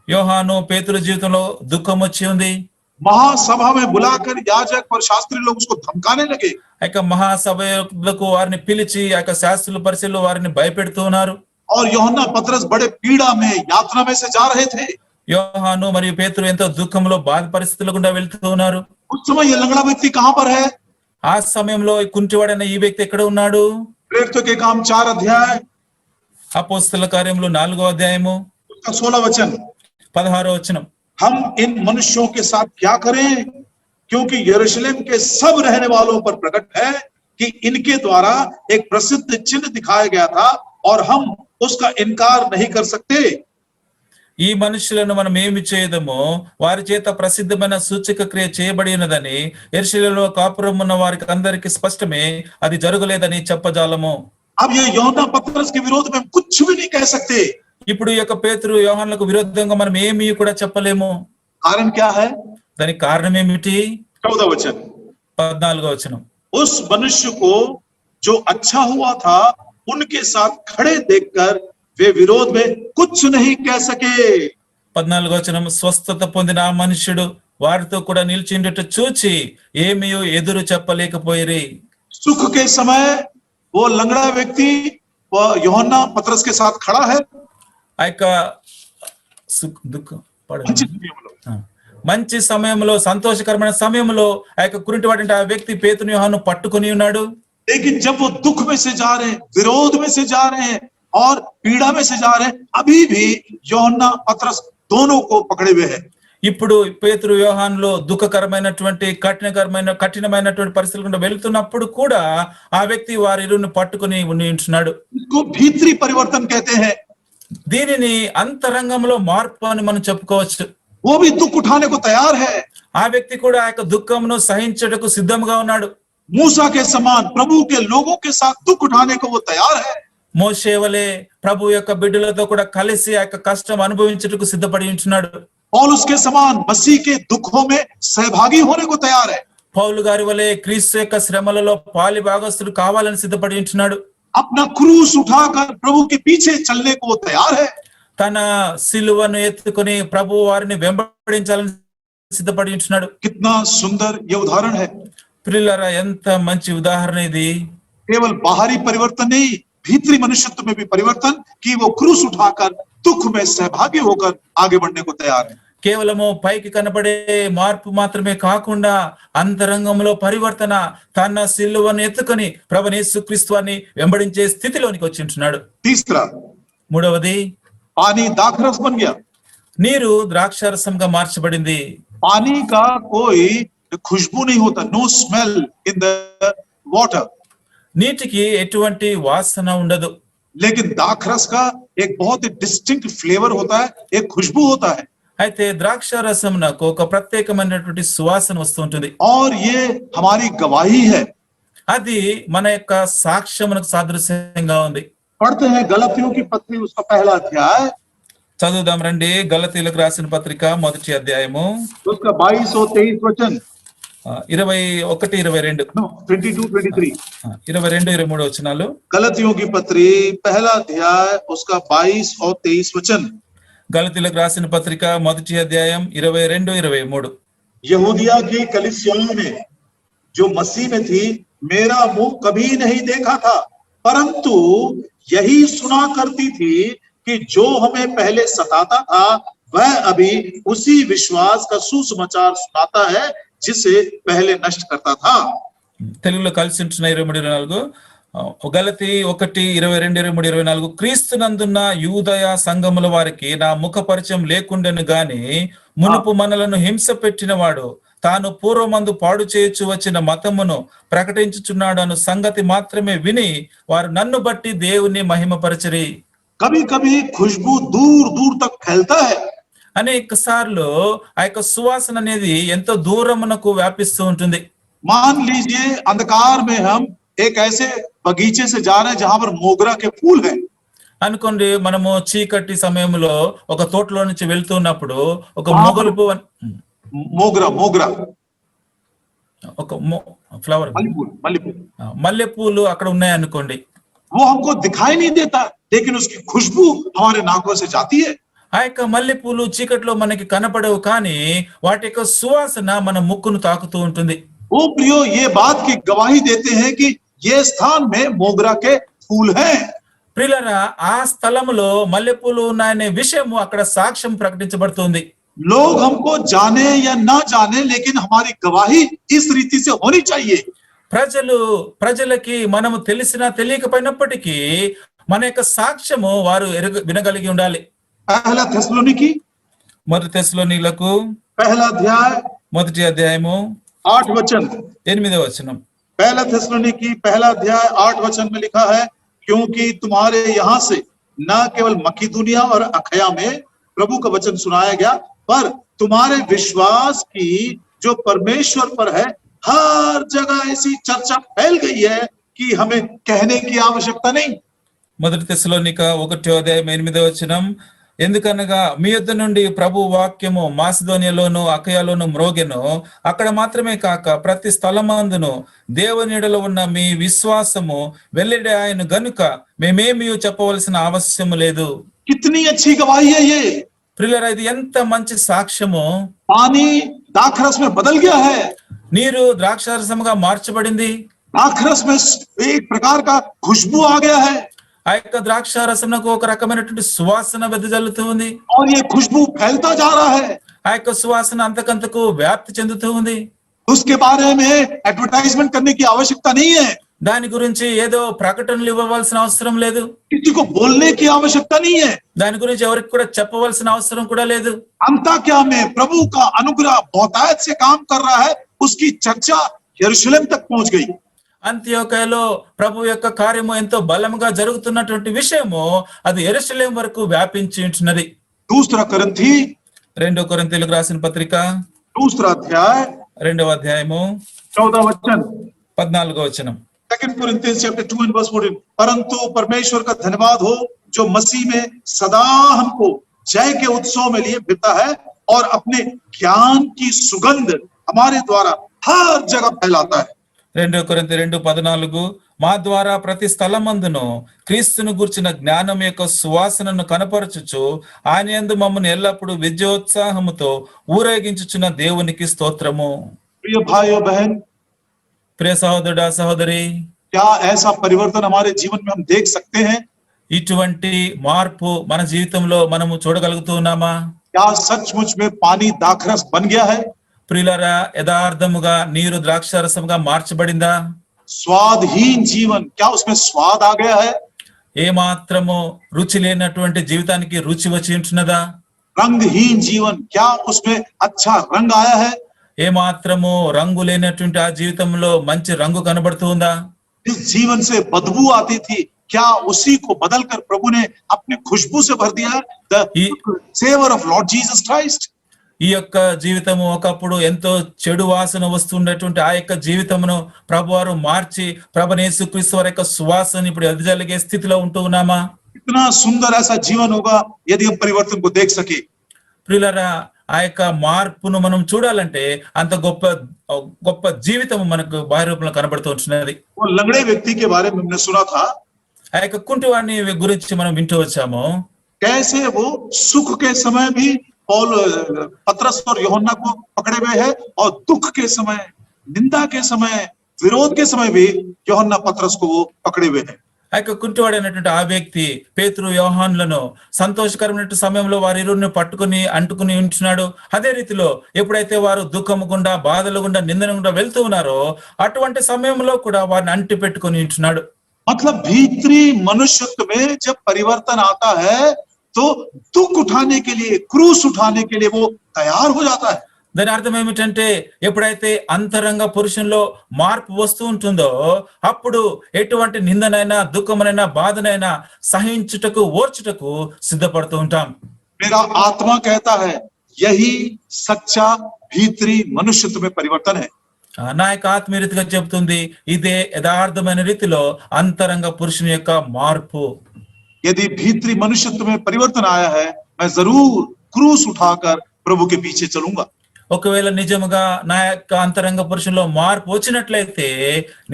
యోహాను పేతురు జీవితంలో దుఃఖం వచ్చి ఉంది. महासभा में बुलाकर याजक और शास्त्री लोग उसको धमकाने लगे। ఆ యొక్క మహాసభకు వారిని పిలిచి ఆ యొక్క శాస్త్రుల పరిశీలు వారిని భయపెడుతూ ఉన్నారు. और यूहन्ना पतरस बड़े पीड़ा में यातना में से जा रहे थे। యోహాను మరియు పేతురు ఎంతో దుఃఖంలో బాధ పరిస్థితుల గుండా వెళ్తూ ఉన్నారు. उस समय ये लंगड़ा व्यक्ति कहां पर है? ఆ సమయంలో ఈ కుంటివాడైన ఈ వ్యక్తి ఎక్కడ ఉన్నాడు? प्रेरितों के काम 4 अध्याय అపోస్తల కార్యములు 4వ అధ్యాయము उसका 16 वचन, 16వ వచనం. हम इन मनुष्यों के साथ क्या करें क्योंकि यरूशलेम के सब रहने वालों पर प्रकट है कि इनके द्वारा एक प्रसिद्ध चिन्ह दिखाया गया था और हम उसका इनकार नहीं कर सकते। ఈ మనుషులను మనం ఏమి చేయదమో వారి చేత ప్రసిద్ధమైన సూచక క్రియ చేయబడి ఉన్నదని యెరూషలేములో కాపురం ఉన్న వారికి అందరికి స్పష్టమే, అది జరగలేదని చెప్పజాలము. अब ये यूहन्ना पतरस के विरोध में हम कुछ भी नहीं कह सकते। ఇప్పుడు ఈ యొక్క పేతురు యోహానులకు విరుద్ధంగా మనం ఏమీ కూడా చెప్పలేము. कारण क्या है? దానికి కారణం ఏమిటి? 14 वचन, 14వ వచనం. उस मनुष्य को जो अच्छा हुआ था उनके साथ खड़े देखकर वे विरोध में कुछ नहीं कह सके। 14వ వచనం, స్వస్థత పొందిన ఆ మనుష్యుడు వారితో కూడా నిలిచిండుట చూచి ఏమీ ఎదురు చెప్పలేకపోయిరి. सुख के समय वो लंगड़ा व्यक्ति वो यूहन्ना पतरस के साथ खड़ा है। ఆ యొక్క దుఃఖం మంచి సమయంలో, సంతోషకరమైన సమయంలో ఆ యొక్క కురింటివాడంటే ఆ వ్యక్తి పేతురు యోహాను పట్టుకొని ఉన్నాడు. लेकिन जब वो दुख में से जा रहे हैं, विरोध में से जा रहे हैं और पीड़ा में से जा रहे हैं, अभी भी यूहन्ना पतरस दोनों को पकड़े हुए हैं। ఇప్పుడు పేతురు యోహానులో దుఃఖకరమైనటువంటి కఠినమైనటువంటి పరిస్థితులు గుండా వెళ్తున్నప్పుడు కూడా ఆ వ్యక్తి వారిరుని పట్టుకుని ఉంటున్నాడు. इसको भीतरी परिवर्तन कहते हैं। దీనిని అంతరంగంలో మార్పు అని మనం చెప్పుకోవచ్చు. वो भी दुख उठाने को तैयार है। ఆ వ్యక్తి కూడా ఆ యొక్క దుఃఖమును సహించుటకు సిద్ధంగా ఉన్నాడు. मूसा के समान प्रभु के लोगों के साथ दुख उठाने को वो तैयार है। మోషే వలె ప్రభు యొక్క బిడ్డలతో కూడా కలిసి ఆ యొక్క కష్టం అనుభవించుటకు సిద్ధపడి ఉంటున్నాడు. पौलुस के समान मसीह के दुखों में सहभागी होने को तैयार है। పౌలు గారి వలె క్రీస్తు యొక్క శ్రమలలో పాలి భాగస్తుడు కావాలని సిద్ధపడి ఉంటున్నాడు. अपना क्रूस उठाकर प्रभु के पीछे चलने को वो तैयार है। తన సిలువను ఎత్తుకొని ప్రభు వారిని వెంబడించాలని సిద్ధపడి ఉంటున్నాడు. कितना सुंदर ये उदाहरण है। ప్రియులారా, ఎంత మంచి ఉదాహరణ ఇది. केवल बाहरी परिवर्तन नहीं, भीतरी मनुष्यत्व में भी परिवर्तन कि वो क्रूस उठाकर दुख में सहभागी होकर आगे बढ़ने को तैयार है। కేవలము పైకి కనబడే మార్పు మాత్రమే కాకుండా అంతరంగంలో పరివర్తన, తన సిలువను ఎత్తుకొని ప్రభుని యేసుక్రీస్తుని వెంబడించే స్థితిలోనికి వచ్చి ఉంటున్నాడు. तीसरा, మూడవది, पानी दाखरस बन गया। నీరు ద్రాక్షారసంగా మార్చబడింది. पानी का कोई खुशबू नहीं होता, no smell in the water, నీటికి ఎటువంటి వాసన ఉండదు. लेकिन दाखरस का एक बहुत ही डिस्टिंक्ट फ्लेवर होता है, एक खुशबू होता है। అయితే ద్రాక్షారసమునకు ఒక ప్రత్యేకమైనటువంటి సువాసన వస్తూ ఉంటుంది. और ये हमारी गवाही है। అది మన యొక్క సాక్ష్యమునకు సాదృశ్యంగా ఉంది. पढ़ते हैं गलतियों की पत्री उसका पहला अध्याय, చదువుదాం రండి. గలతీయులకు రాసిన పత్రిక మొదటి అధ్యాయము उसका 22 और 23 वचन, 21, 22, 22, 23। 22, 23 వచనాలు. गलतियों की पत्री पहला अध्याय उसका 22 और 23 वचन। గలతీయులకు రాసిన పత్రిక మొదటి అధ్యాయం 22, 23. यहूदिया की कलीसियाओं में जो मसीह में थी मेरा मुंह कभी नहीं देखा था, परंतु यही सुना करती थी कि जो हमें पहले सताता था वह अभी उसी विश्वास का सुसमाचार सुनाता है जिसे पहले नष्ट करता था। తెలుగులో కలిసి ఉంటున్న 23, 24. గలతీ 1, 22, 23, 24. క్రీస్తునందున్న యూదయ సంఘముల వారికి నా ముఖ పరిచయం లేకుండెను గాని మునుపు మనలను హింస పెట్టిన వాడు తాను పూర్వమందు పాడు చేయొచ్చు వచ్చిన మతమును ప్రకటించుచున్నాడు అను సంగతి మాత్రమే విని వారు నన్ను బట్టి దేవుని మహిమపరచరి. कभी कभी खुशबू दूर दूर तक फैलता है। అనేక సార్లు ఆ యొక్క సువాసన అనేది ఎంతో దూరమునకు వ్యాపిస్తూ ఉంటుంది. मान लीजिए अंधकार में हम एक ऐसे बगीचे से जा रहे हैं जहां पर मोगरा के फूल हैं। అనుకోండి, మనము చీకటి సమయంలో ఒక తోటలో నుంచి వెళ్తున్నప్పుడు ఒక మొగలు పువ్వు, मोगरा मोगरा ఒక ఫ్లవర్, మల్లె పూలు అక్కడ ఉన్నాయి అనుకోండి. वो हमको दिखाई नहीं देता, लेकिन उसकी खुशबू हमारे नाकों से जाती है। ఆ యొక్క మల్లె పూలు చీకట్లో మనకి కనపడవు, కానీ వాటి యొక్క సువాసన మన ముక్కును తాకుతూ ఉంటుంది. वो प्रियो ये बात की गवाही देते हैं कि ये स्थान में मोगरा के फूल हैं। ప్రియులారా, ఆ స్థలములో మల్లెపూలు ఉన్నాయనే విషయము అక్కడ సాక్ష్యం ప్రకటించబడుతుంది. लोग हमको जाने या ना जाने, लेकिन हमारी गवाही इस रीति से होनी चाहिए। ప్రజలకి మనము తెలిసినా తెలియకపోయినప్పటికీ మన యొక్క సాక్ష్యము వారు వినగలిగి ఉండాలి. पहला थेसलोनिकी మొదటి తెస్సలోనికీయులకు पहला अध्याय మొదటి అధ్యాయము 8 वचन। 8వ వచనం. पहला थेसलोनिकी पहला अध्याय 8 वचन में लिखा है, क्योंकि तुम्हारे यहाँ से न केवल मकिदुनिया और अखया में प्रभु का वचन सुनाया गया, पर तुम्हारे विश्वास की जो परमेश्वर पर है, हर जगह ऐसी चर्चा फैल गई है कि हमें कहने की आवश्यकता नहीं। మొదటి తెస్సలోనిక 1:8 ఎందుకనగా మీ యొద్ద నుండి ప్రభు వాక్యము మాసిదోనియలోను అకయలోను మ్రోగెను, అక్కడ మాత్రమే కాక ప్రతి స్థలమందును దేవుని యెడల ఉన్న మీ విశ్వాసము వెల్లడి ఆయన గనుక మేమేమీ చెప్పవలసిన అవసరము లేదు. कितनी अच्छी गवाही है ये। ప్రియులారా, ఇది ఎంత మంచి సాక్ష్యము. पानी दाखरस में बदल गया है। నీరు ద్రాక్షారసముగా మార్చబడింది. दाखरस में एक प्रकार का खुशबू आ गया है, ఆ యొక్క ద్రాక్షారసమునకు ఒక రకమైనటువంటి సువాసన వెదజల్లుతూ ఉంది. और ये खुशबू फैलता जा रहा है। ఆ యొక్క సువాసన అంతకంతకు వ్యాప్తి చెందుతూ ఉంది. उसके बारे में एडवर्टाइजमेंट करने की आवश्यकता नहीं है, దాని గురించి ఏదో ప్రకటనలు ఇవ్వవలసిన అవసరం లేదు. किसी को बोलने की आवश्यकता नहीं है। దాని గురించి ఎవరికి కూడా చెప్పవలసిన అవసరం కూడా లేదు. अंताक्या में प्रभु का अनुग्रह बहुतायत से काम कर रहा है, उसकी चर्चा यरूशलेम तक पहुंच गई। అంత్యోకయలో ప్రభు యొక్క కార్యము ఎంతో బలముగా జరుగుతున్నటువంటి విషయము అది యెరూషలేం వరకు వ్యాపించి ఉంటున్నది. दूसरा करंथी 2 కొరింథీయులకు రాసిన పత్రిక दूसरा अध्याय 2వ అధ్యాయము 14 वचन। 14వ వచనం. Second Corinthians chapter 2 and verse 14, परंतु परमेश्वर का धन्यवाद हो जो मसीह में सदा हमको जय के उत्सव में लिए फिरता है और अपने ज्ञान की सुगंध हमारे द्वारा हर जगह फैलाता है। 2 కొరింథీ 2:14 మా ద్వారా ప్రతి స్థలమందును క్రీస్తును గుర్చిన జ్ఞానం యొక్క సువాసనను కనపరచుచు ఆయన యందు మమ్మల్ని ఎల్లప్పుడూ విజయోత్సాహముతో ఊరేగించుచున్న దేవునికి స్తోత్రము. प्रिय भाई और बहन, ప్రియ సహోదరుడా సహోదరి, क्या ऐसा परिवर्तन हमारे जीवन में हम देख सकते हैं? ఇటువంటి మార్పు మన జీవితంలో మనము చూడగలుగుతూ ఉన్నామా? क्या सचमुच में पानी दाखरस बन गया है? ప్రియులారా, యథార్థముగా నీరు ద్రాక్షారసముగా మార్చబడిందా? स्वादहीन जीवन, क्या उसमें स्वाद आ गया है? ఏ మాత్రము రుచి లేనటువంటి జీవితానికి రుచి వచ్చి ఉంటున్నదా? रंगहीन जीवन, क्या उसमें अच्छा रंग आया है? ఏ మాత్రము రంగు లేనటువంటి ఆ జీవితంలో మంచి రంగు కనబడుతూ ఉందా? जिस जीवन से बदबू आती थी, क्या उसी को बदलकर प्रभु ने अपनी खुशबू से भर दिया? The saviour of Lord Jesus Christ. ఈ యొక్క జీవితము ఒకప్పుడు ఎంతో చెడు వాసన వస్తుండేటువంటి ఆ యొక్క జీవితమును ప్రభువారు మార్చి ప్రభువైన యేసుక్రీస్తు వారి యొక్క సువాసన ఇప్పుడు ఎదజల్లిగే స్థితిలో ఉంటూ ఉన్నామా? कितना सुंदर ऐसा जीवन होगा यदि हम परिवर्तन को देख सके। ప్రియులారా, ఆ యొక్క మార్పును మనం చూడాలంటే అంత గొప్ప గొప్ప జీవితం మనకు బాహ్య రూపంలో కనబడుతూ ఉంటున్నది. वो लंगड़े व्यक्ति के बारे में हमने सुना था, ఆ యొక్క కుంటివాడిని గురించి మనం వింటూ వచ్చాము. कैसे वो सुख के समय भी पौल पतरस और यूहन्ना को पकड़े हुए हैं, और दुख के समय, निंदा के समय, विरोध के समय भी यूहन्ना पतरस को वो पकड़े हुए हैं। ఆ యొక్క కుంటివాడైనటువంటి ఆ వ్యక్తి పేతురు యోహానులను సంతోషకరమైన సమయంలో వారిరువురిని పట్టుకుని అంటుకుని ఉంటున్నాడు. అదే రీతిలో ఎప్పుడైతే వారు దుఃఖము గుండా, బాధలు గుండా, నిందన గుండా వెళ్తూ ఉన్నారో అటువంటి సమయంలో కూడా వారిని అంటి పెట్టుకుని ఉంటున్నాడు. मतलब भीतरी मनुष्यत्व में जब परिवर्तन आता है तो दुख उठाने के लिए, क्रूस उठाने के लिए वो तैयार हो जाता है। దాని అర్థం ఏమిటంటే ఎప్పుడైతే అంతరంగ పురుషుల్లో మార్పు వస్తూ ఉంటుందో అప్పుడు ఎటువంటి నిందనైనా, దుఃఖమునైనా, బాధనైనా సహించుటకు, ఓర్చుటకు సిద్ధపడుతూ ఉంటాం. मेरा आत्मा कहता है यही सच्चा भीतरी मनुष्यत्व में परिवर्तन है। నా యొక్క ఆత్మీయరీతిగా చెబుతుంది ఇదే యథార్థమైన రీతిలో అంతరంగ పురుషుని యొక్క మార్పు. यदि भीतरी मनुष्यत्व में परिवर्तन आया है, मैं जरूर क्रूस उठाकर प्रभु के पीछे चलूंगा। ఒకవేళ నిజముగా నా యొక్క అంతరంగ పురుషుల్లో మార్పు వచ్చినట్లయితే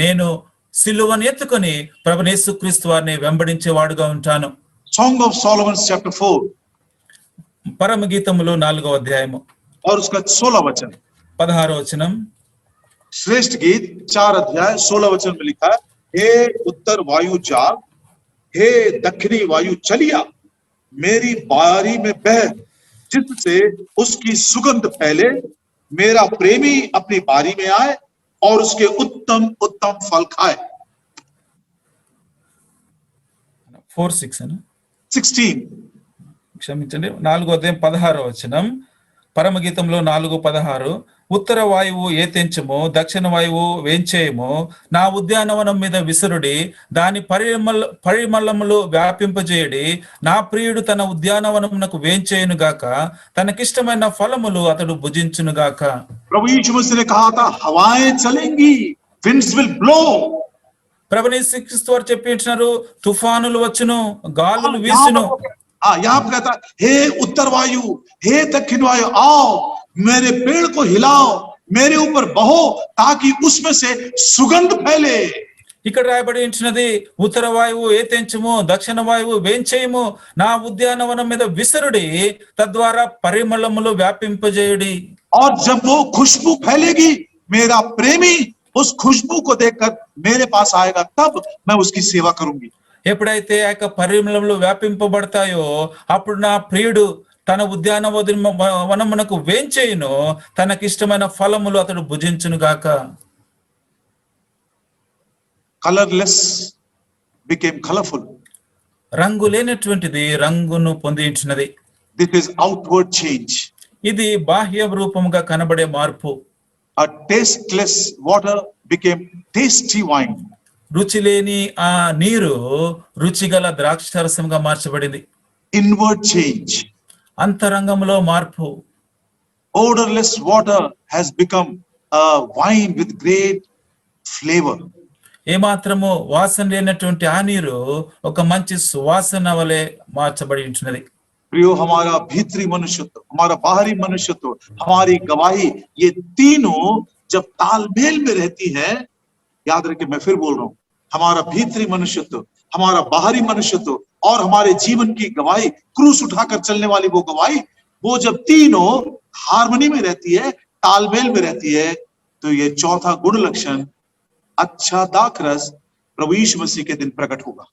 నేను సిలువను ఎత్తుకొని ప్రభువైన యేసుక్రీస్తు వారిని వెంబడించేవాడుగా ఉంటాను. Song of Solomon chapter 4 పరమ గీతములు 4వ అధ్యాయము और उसका 16 वचन। 16వ వచనం. श्रेष्ठ गीत 4 अध्याय 16 वचन में लिखा है, हे उत्तर वायु जाग, हे दक्षिणी वायु चलिया, मेरी बारी में बह, जिससे उसकी सुगंध फैले, मेरा प्रेमी अपनी बारी में आए और उसके उत्तम उत्तम फल खाए। 4:6 అనా? 16 క్షమించండి, 4వ అధ్యాయం 16వ వచనం. పరమ గీతంలో 4:16, ఉత్తర వాయువు ఏతెంచుము, దక్షిణ వాయువు వేంచేయము, నా ఉద్యానవనం మీద విసురుడి, దాని పరిమళములు వ్యాపింపజేయడి. నా ప్రియుడు తన ఉద్యానవనమునకు వేంచేయును గాక, తనకిష్టమైన ఫలములు అతడు భుజించును గాక. प्रभु यीशु मसीह ने कहा था हवाएं चलेंगी, winds will blow. ప్రభుని యేసుక్రీస్తు వారు చెప్పించినారు, తుఫానులు వచ్చును, గాలులు यहाँ వీసును. यहाँ पर कहता हे उत्तर वायु, हे दक्षिण वायु, आओ मेरे पेड़ को हिलाओ, मेरे ऊपर बहो, ताकि उसमें से सुगंध फैले. ఇక్కడ రాయబడి ఉంచినది, ఉత్తర వాయువు ఏతెంచుము, దక్షిణ వాయువు వేంచేయము, నా ఉద్యానవనం మీద విసరుడి, తద్వారా పరిమళములు వ్యాపింపజేయుడి. और जब वो खुशबू फैलेगी, मेरा प्रेमी उस खुशबू को देखकर मेरे पास आएगा, तब मैं उसकी सेवा करूंगी. ఎప్పుడైతే ఆ యొక్క పరిమళములు వ్యాపింపబడతాయో అప్పుడు నా ప్రియుడు తన ఉద్యానవనమునకు వేంచేయును, తనకిష్టమైన ఫలములు అతడు భుజించును గాక. Colorless became colorful. రంగు లేనటువంటిది రంగును పొందించినది. This is outward change. ఇది బాహ్య రూపముగా కనబడే మార్పు. A tasteless water became tasty wine. రుచి లేని ఆ నీరు రుచిగల ద్రాక్షారసంగా మార్చబడింది. Inward change. అంతరంగంలో మార్పు. Odorless water has become a wine with great flavor. ఏమాత్రము వాసన లేనటువంటి ఆ నీరు ఒక మంచి సువాసన వలె మార్చబడి ఉంటున్నది. प्रियो, हमारा भीतरी मनुष्यत्व, हमारा बाहरी मनुष्यत्व, हमारी गवाही, ये तीनों जब तालमेल में रहती है, याद रखिए मैं फिर बोल रहा हूं, हमारा भीतरी मनुष्यत्व, हमारा बाहरी मनुष्यत्व और हमारे जीवन की गवाही, क्रूस उठाकर चलने वाली वो गवाही, वो जब तीनों हार्मनी में रहती है, तालमेल में रहती है, तो ये चौथा गुण लक्षण अच्छा दाखरस प्रभु यीशु मसीह के दिन प्रकट होगा.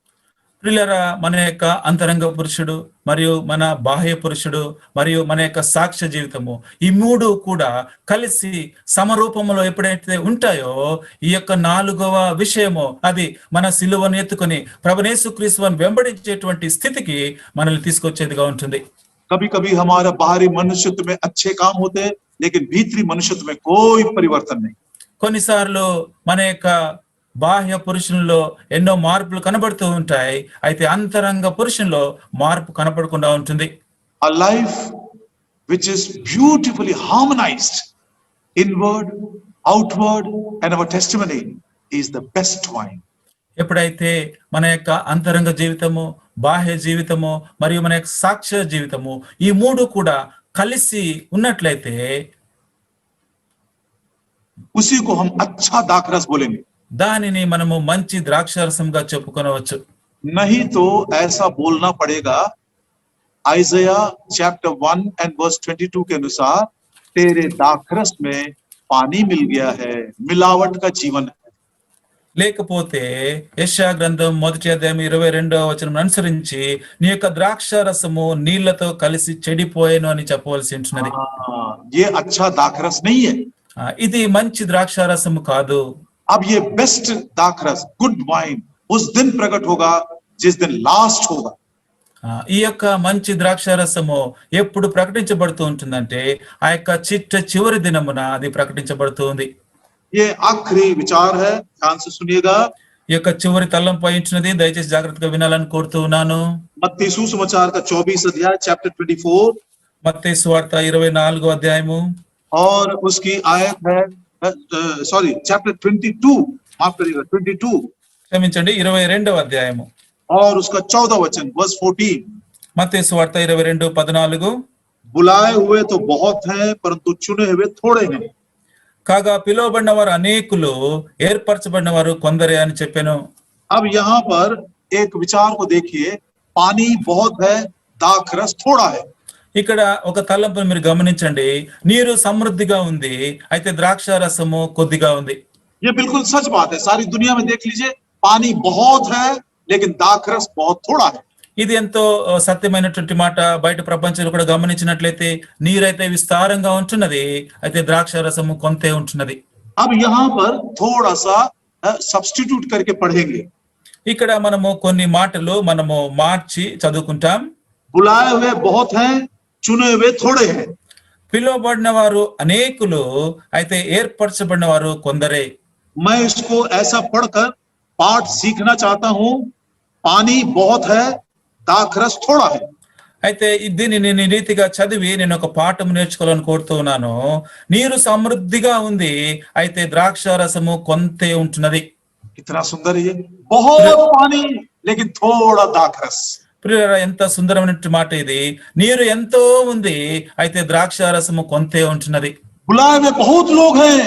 ప్రియులారా, మన యొక్క అంతరంగ పురుషుడు మరియు మన బాహ్య పురుషుడు మరియు మన యొక్క సాక్ష్య జీవితము, ఈ మూడు కూడా కలిసి సమరూపములో ఎప్పుడైతే ఉంటాయో, ఈ యొక్క నాలుగవ విషయము అది మన సిలువను ఎత్తుకొని ప్రభువైన యేసుక్రీస్తుని వెంబడించేటువంటి స్థితికి మనల్ని తీసుకొచ్చేదిగా ఉంటుంది. कभी कभी हमारा बाहरी मनुष्यत्व में अच्छे काम होते हैं, लेकिन भीतरी मनुष्यत्व में कोई परिवर्तन नहीं. కొన్నిసార్లు మన యొక్క బాహ్య పురుషుల్లో ఎన్నో మార్పులు కనబడుతూ ఉంటాయి, అయితే అంతరంగ పురుషుల్లో మార్పు కనపడకుండా ఉంటుంది. A life which is beautifully harmonized, inward, outward, and our testimony is the best wine. ఎప్పుడైతే మన యొక్క అంతరంగ జీవితము, బాహ్య జీవితము మరియు మన యొక్క సాక్ష్య జీవితము, ఈ మూడు కూడా కలిసి ఉన్నట్లయితే उसी को हम अच्छा दाखरस बोलेंगे. దానిని మనము మంచి ద్రాక్షారసంగా చెప్పుకొనవచ్చు. नहीं तो ऐसा बोलना पड़ेगा, आइज़ाया चैप्टर 1 and verse 22 के अनुसार, तेरे दाखरस में पानी मिल गया है, मिलावट का जीवन है. లేకపోతే యెషయా గ్రంథం 1వ అధ్యాయం 22వ వచనం అనుసరించి నీ యొక్క ద్రాక్షారసము నీళ్లతో కలిసి చెడిపోయేను అని చెప్పవలసి ఉంటున్నది. ये अच्छा दाखरस नहीं है. ఇది మంచి ద్రాక్షారసము కాదు. अब ये बेस्ट दाखरस, गुड वाइन उस दिन प्रकट होगा जिस दिन लास्ट होगा. ఈ యొక్క మంచి ద్రాక్షారసము ఎప్పుడు ప్రకటించబడుతూ ఉంటుందంటే ఆ యొక్క చివరి దినమున అది ప్రకటించబడుతూ ఉంది. ये आखिरी विचार है, ध्यान से सुनिएगा. ఈ యొక్క చివరి తలంపై ఉంటున్నది, దయచేసి జాగ్రత్తగా వినాలని కోరుతూ ఉన్నాను. मत्ती सुसमाचार का 24 अध्याय चैप्टर 24 మత్తయి సువార్త 24వ అధ్యాయము और उसकी आयत है सॉरी चैप्टर 22, माफ करिएगा 22, క్షమించండి 22వ అధ్యాయము और उसका 14 वचन वर्स 14. మత్తయి సువార్త 22:14. बुलाए हुए तो बहुत हैं, परंतु चुने हुए थोड़े हैं. కాగా పిలువబడిన వారు అనేకులు, ఏర్పరచబడిన వారు కొందరే అని చెప్పాను. अब यहाँ पर एक विचार को देखिए, पानी बहुत है, दाखरस थोड़ा है. ఇక్కడ ఒక తలంపును మీరు గమనించండి, నీరు సమృద్ధిగా ఉంది, అయితే ద్రాక్షారసము కొద్దిగా ఉంది. ये बिल्कुल सच बात है. सारी दुनिया में देख लीजिए, पानी बहुत है लेकिन दाखरस बहुत थोड़ा है. ఇది ఎంతో సత్యమైనటువంటి మాట. బయట ప్రపంచంలో కూడా గమనించినట్లయితే నీరైతే విస్తారంగా ఉంటున్నది, అయితే ద్రాక్షారసము కొంతే ఉంటున్నది. अब यहाँ पर थोड़ा सा सब्स्टिट्यूट करके पढ़ेंगे. ఇక్కడ మనము కొన్ని మాటలు మనము మార్చి చదువుకుంటాం. बुलाए हुए बहुत हैं, चुने हुए थोड़े हैं. పిలువబడిన వారు అనేకులు, అయితే ఏర్పరచబడిన వారు కొందరే. मैं इसको ऐसा पढ़कर पाठ सीखना चाहता हूं। पानी बहुत है, दाखरस थोड़ा है। అయితే దీన్ని నేను ఈ రీతిగా చదివి నేను ఒక పాఠం నేర్చుకోవాలని కోరుతూ ఉన్నాను. నీరు సమృద్ధిగా ఉంది, అయితే ద్రాక్ష రసము కొంతే ఉంటున్నది. कितना सुंदर है ये, बहुत पानी लेकिन थोड़ा दाखरस। ప్రియులారా, ఎంత సుందరమైన మాట ఇది. నీరు ఎంతో ఉంది, అయితే ద్రాక్ష రసము కొంతే ఉంటున్నది. बुलाए हुए बहुत लोग हैं,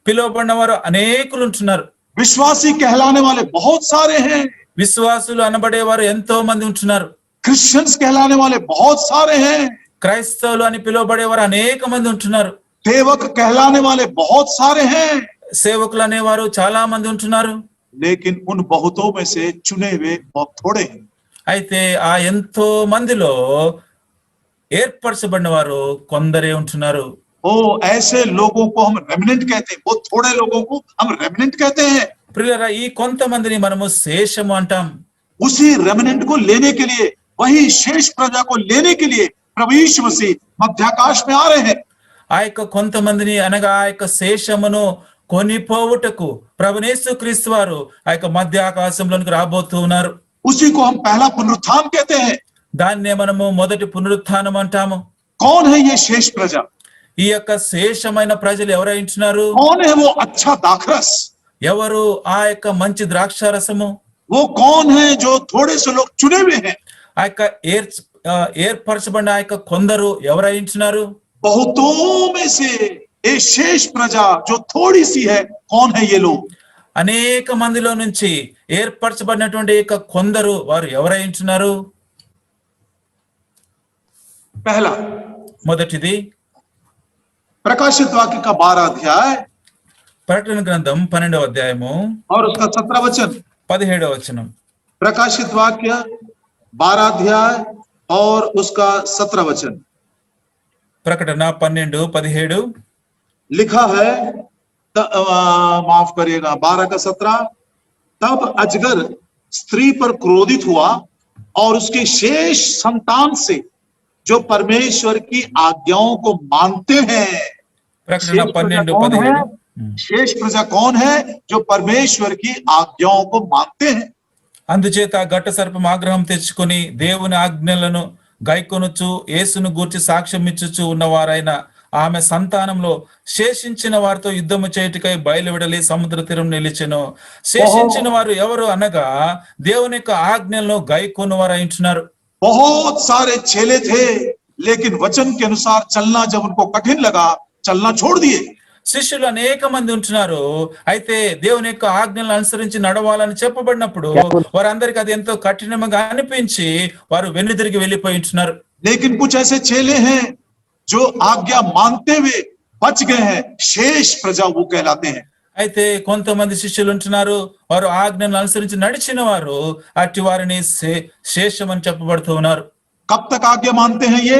పిలువబడిన వారు అనేకులు ఉంటున్నారు. विश्वासी कहलाने वाले बहुत सारे हैं, విశ్వాసులు అనబడేవారు ఎంతో మంది ఉంటున్నారు. क्रिश्चियंस कहलाने वाले बहुत सारे हैं, క్రైస్తవులు అని పిలువబడేవారు అనేక మంది ఉంటున్నారు. सेवक कहलाने वाले बहुत सारे हैं, సేవకులు అనేవారు చాలా మంది ఉంటున్నారు. लेकिन उन बहुतों में से चुने हुए बहुत थोड़े हैं। అయితే ఆ ఎంతో మందిలో ఏర్పరచబడిన వారు కొందరే ఉంటున్నారు. ओ ऐसे लोगों को हम रेमिनेंट कहते हैं, वो थोड़े लोगों को हम रेमिनेंट कहते हैं। ప్రియులారా, ఈ కొంతమందిని మనము శేషము అంటాం. उसी रेमिनेंट को लेने के लिए, वही शेष प्रजा को लेने के लिए प्रभु यीशु मसीह मध्याकाश में आ रहे हैं। ఆ యొక్క కొంతమందిని అనగా ఆ యొక్క శేషమును కొనిపోవుటకు ప్రభునేసు క్రీస్తు వారు ఆ యొక్క మధ్య ఆకాశంలోనికి రాబోతూ ఉన్నారు. उसी को हम पहला पुनरुत्थान कहते हैं। దాన్నే మనము మొదటి పునరుత్థానం అంటాము. कौन है ये शेष प्रजा? ఈ యొక్క శేషమైన ప్రజలు ఎవరైంటున్నారు? कौन है वो अच्छा दाखरस? ఎవరు ఆ యొక్క మంచి ద్రాక్ష రసము? वो कौन है जो थोड़े से लोग चुने हुए हैं? ఆ యొక్క ఏర్పరచబడిన ఆ యొక్క కొందరు ఎవరైంటున్నారు? बहुतों में से ये शेष प्रजा जो थोड़ी सी है, कौन है ये लोग? అనేక మందిలో నుంచి ఏర్పరచబడినటువంటి యొక్క కొందరు వారు ఎవరైంటున్నారు? पहला మొదటిది प्रकाशित वाक्य का 12 अध्याय ప్రకటన గ్రంథం 12వ అధ్యాయము और उसका 17 वचन। 17వ వచనం. प्रकाशित वाक्य 12 अध्याय और उसका 17 वचन ప్రకటన 12:17 लिखा है, माफ करिएगा, 12 का 17। तब अजगर स्त्री पर क्रोधित हुआ और उसके शेष संतान से जो परमेश्वर की आज्ञाओं को मानते हैं। ప్రకటన शेष प्रजा कौन है? 12:17 शेष प्रजा कौन है? जो परमेश्वर की आज्ञाओं को मानते हैं। అందుచేత ఘట సర్పం ఆగ్రహం తెచ్చుకొని దేవుని ఆజ్ఞలను గైకొనుచు యేసును గూర్చి సాక్ష్యం ఇచ్చుచు ఉన్నవారైన ఆమె సంతానంలో శేషించిన వారితో యుద్ధము చేయుటకై బయలువెడలి సముద్ర తీరం నిలిచెను. శేషించిన వారు ఎవరు అనగా దేవుని యొక్క ఆజ్ఞలను గైకొను వారు అయింటున్నారు. बहुत सारे चेले थे, लेकिन वचन के अनुसार चलना जब उनको कठिन लगा, चलना छोड़ दिए। శిష్యులు అనేక మంది ఉంటున్నారు, అయితే దేవుని యొక్క ఆజ్ఞలను అనుసరించి నడవాలని చెప్పబడినప్పుడు వారందరికి అది ఎంతో కఠినంగా అనిపించి వారు వెన్నుదిరిగి వెళ్ళిపోయి ఉంటున్నారు. लेकिन कुछ ऐसे चेले हैं जो आज्ञा मानते हुए बच गए हैं, शेष प्रजा वो कहलाते हैं। అయితే కొంతమంది శిష్యులు ఉంటున్నారు, వారు ఆజ్ఞలను అనుసరించి నడిచిన వారు, అట్టి వారిని శేషం అని చెప్పబడుతూ ఉన్నారు. कब तक आज्ञा मानते हैं ये?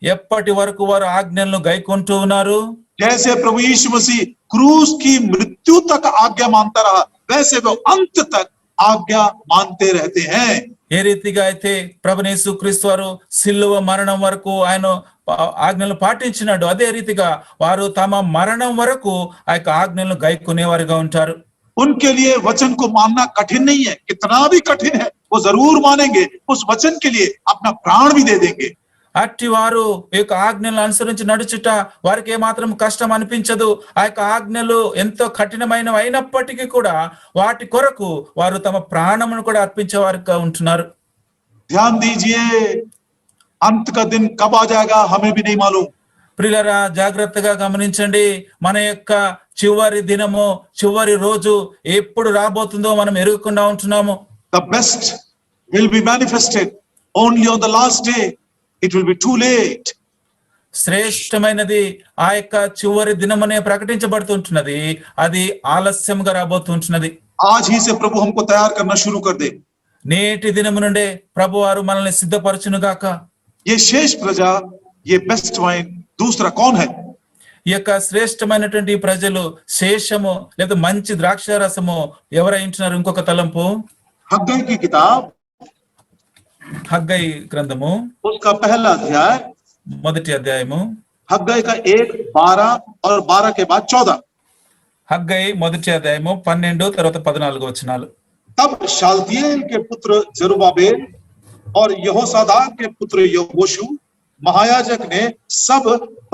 ఎప్పటి వరకు వారు ఆజ్ఞలను గైకొంటూ ఉన్నారు? जैसे प्रभु यीशु मसीह क्रूस की मृत्यु तक आज्ञा मानता रहा, वैसे वो अंत तक आज्ञा मानते रहते हैं। ఏ రీతిగా అయితే ప్రభువైన యేసుక్రీస్తు వారు సిలువ మరణం వరకు ఆయన ఆజ్ఞలను పాటించినాడు, అదే రీతిగా వారు తమ మరణం వరకు ఆ యొక్క ఆజ్ఞలను గైకొనేవారుగా ఉంటారు. उनके लिए वचन को मानना कठिन नहीं है, कितना भी कठिन है वो जरूर मानेंगे, उस वचन के लिए अपना प्राण भी दे देंगे। అట్టి వారు ఈ యొక్క ఆజ్ఞలను అనుసరించి నడుచుట వారికి ఏమాత్రం కష్టం అనిపించదు. ఆ యొక్క ఆజ్ఞలు ఎంతో కఠినమైనవి అయినప్పటికీ కూడా వాటి కొరకు వారు తమ ప్రాణమును కూడా అర్పించే వారుగా ఉంటున్నారు. ध्यान दीजिए, अंत का दिन कब आ जाएगा हमें भी नहीं मालूम। ప్రియులారా, జాగ్రత్తగా గమనించండి, మన యొక్క చివరి దినము, చివరి రోజు ఎప్పుడు రాబోతుందో మనం ఎరుగకుండా ఉంటున్నాము. The best will be manifested only on the last day. It will be too late. శ్రేష్టమైనది ఆ యొక్క చివరి దినమనే ప్రకటించబడుతుంటున్నది, అది ఆలస్యంగా రాబోతుంటున్నది. आज ही से प्रभु हमको तैयार करना शुरू कर दे। నేటి దినము నుండే ప్రభు వారు మనల్ని సిద్ధపరచును గాక. ये शेष प्रजा, ये बेस्ट वाइन, दूसरा कौन है? ఈ యొక్క శ్రేష్టమైనటువంటి ప్రజలు, శేషము లేదా మంచి ద్రాక్ష రసము ఎవరైంటున్నారు? ఇంకొక తలంపు, हग्गई की किताब హగ్గయి గ్రంథము उसका पहला अध्याय మొదటి అధ్యాయము हग्गई का 1:12 और 12 के बाद 14। హగ్గై మొదటి అధ్యాయము 12 తర్వాత 14 వచనాలు. तब शालतिएल के पुत्र जरुब्बाबेल और यहोसादाक के पुत्र यहोशू महायाजक ने सब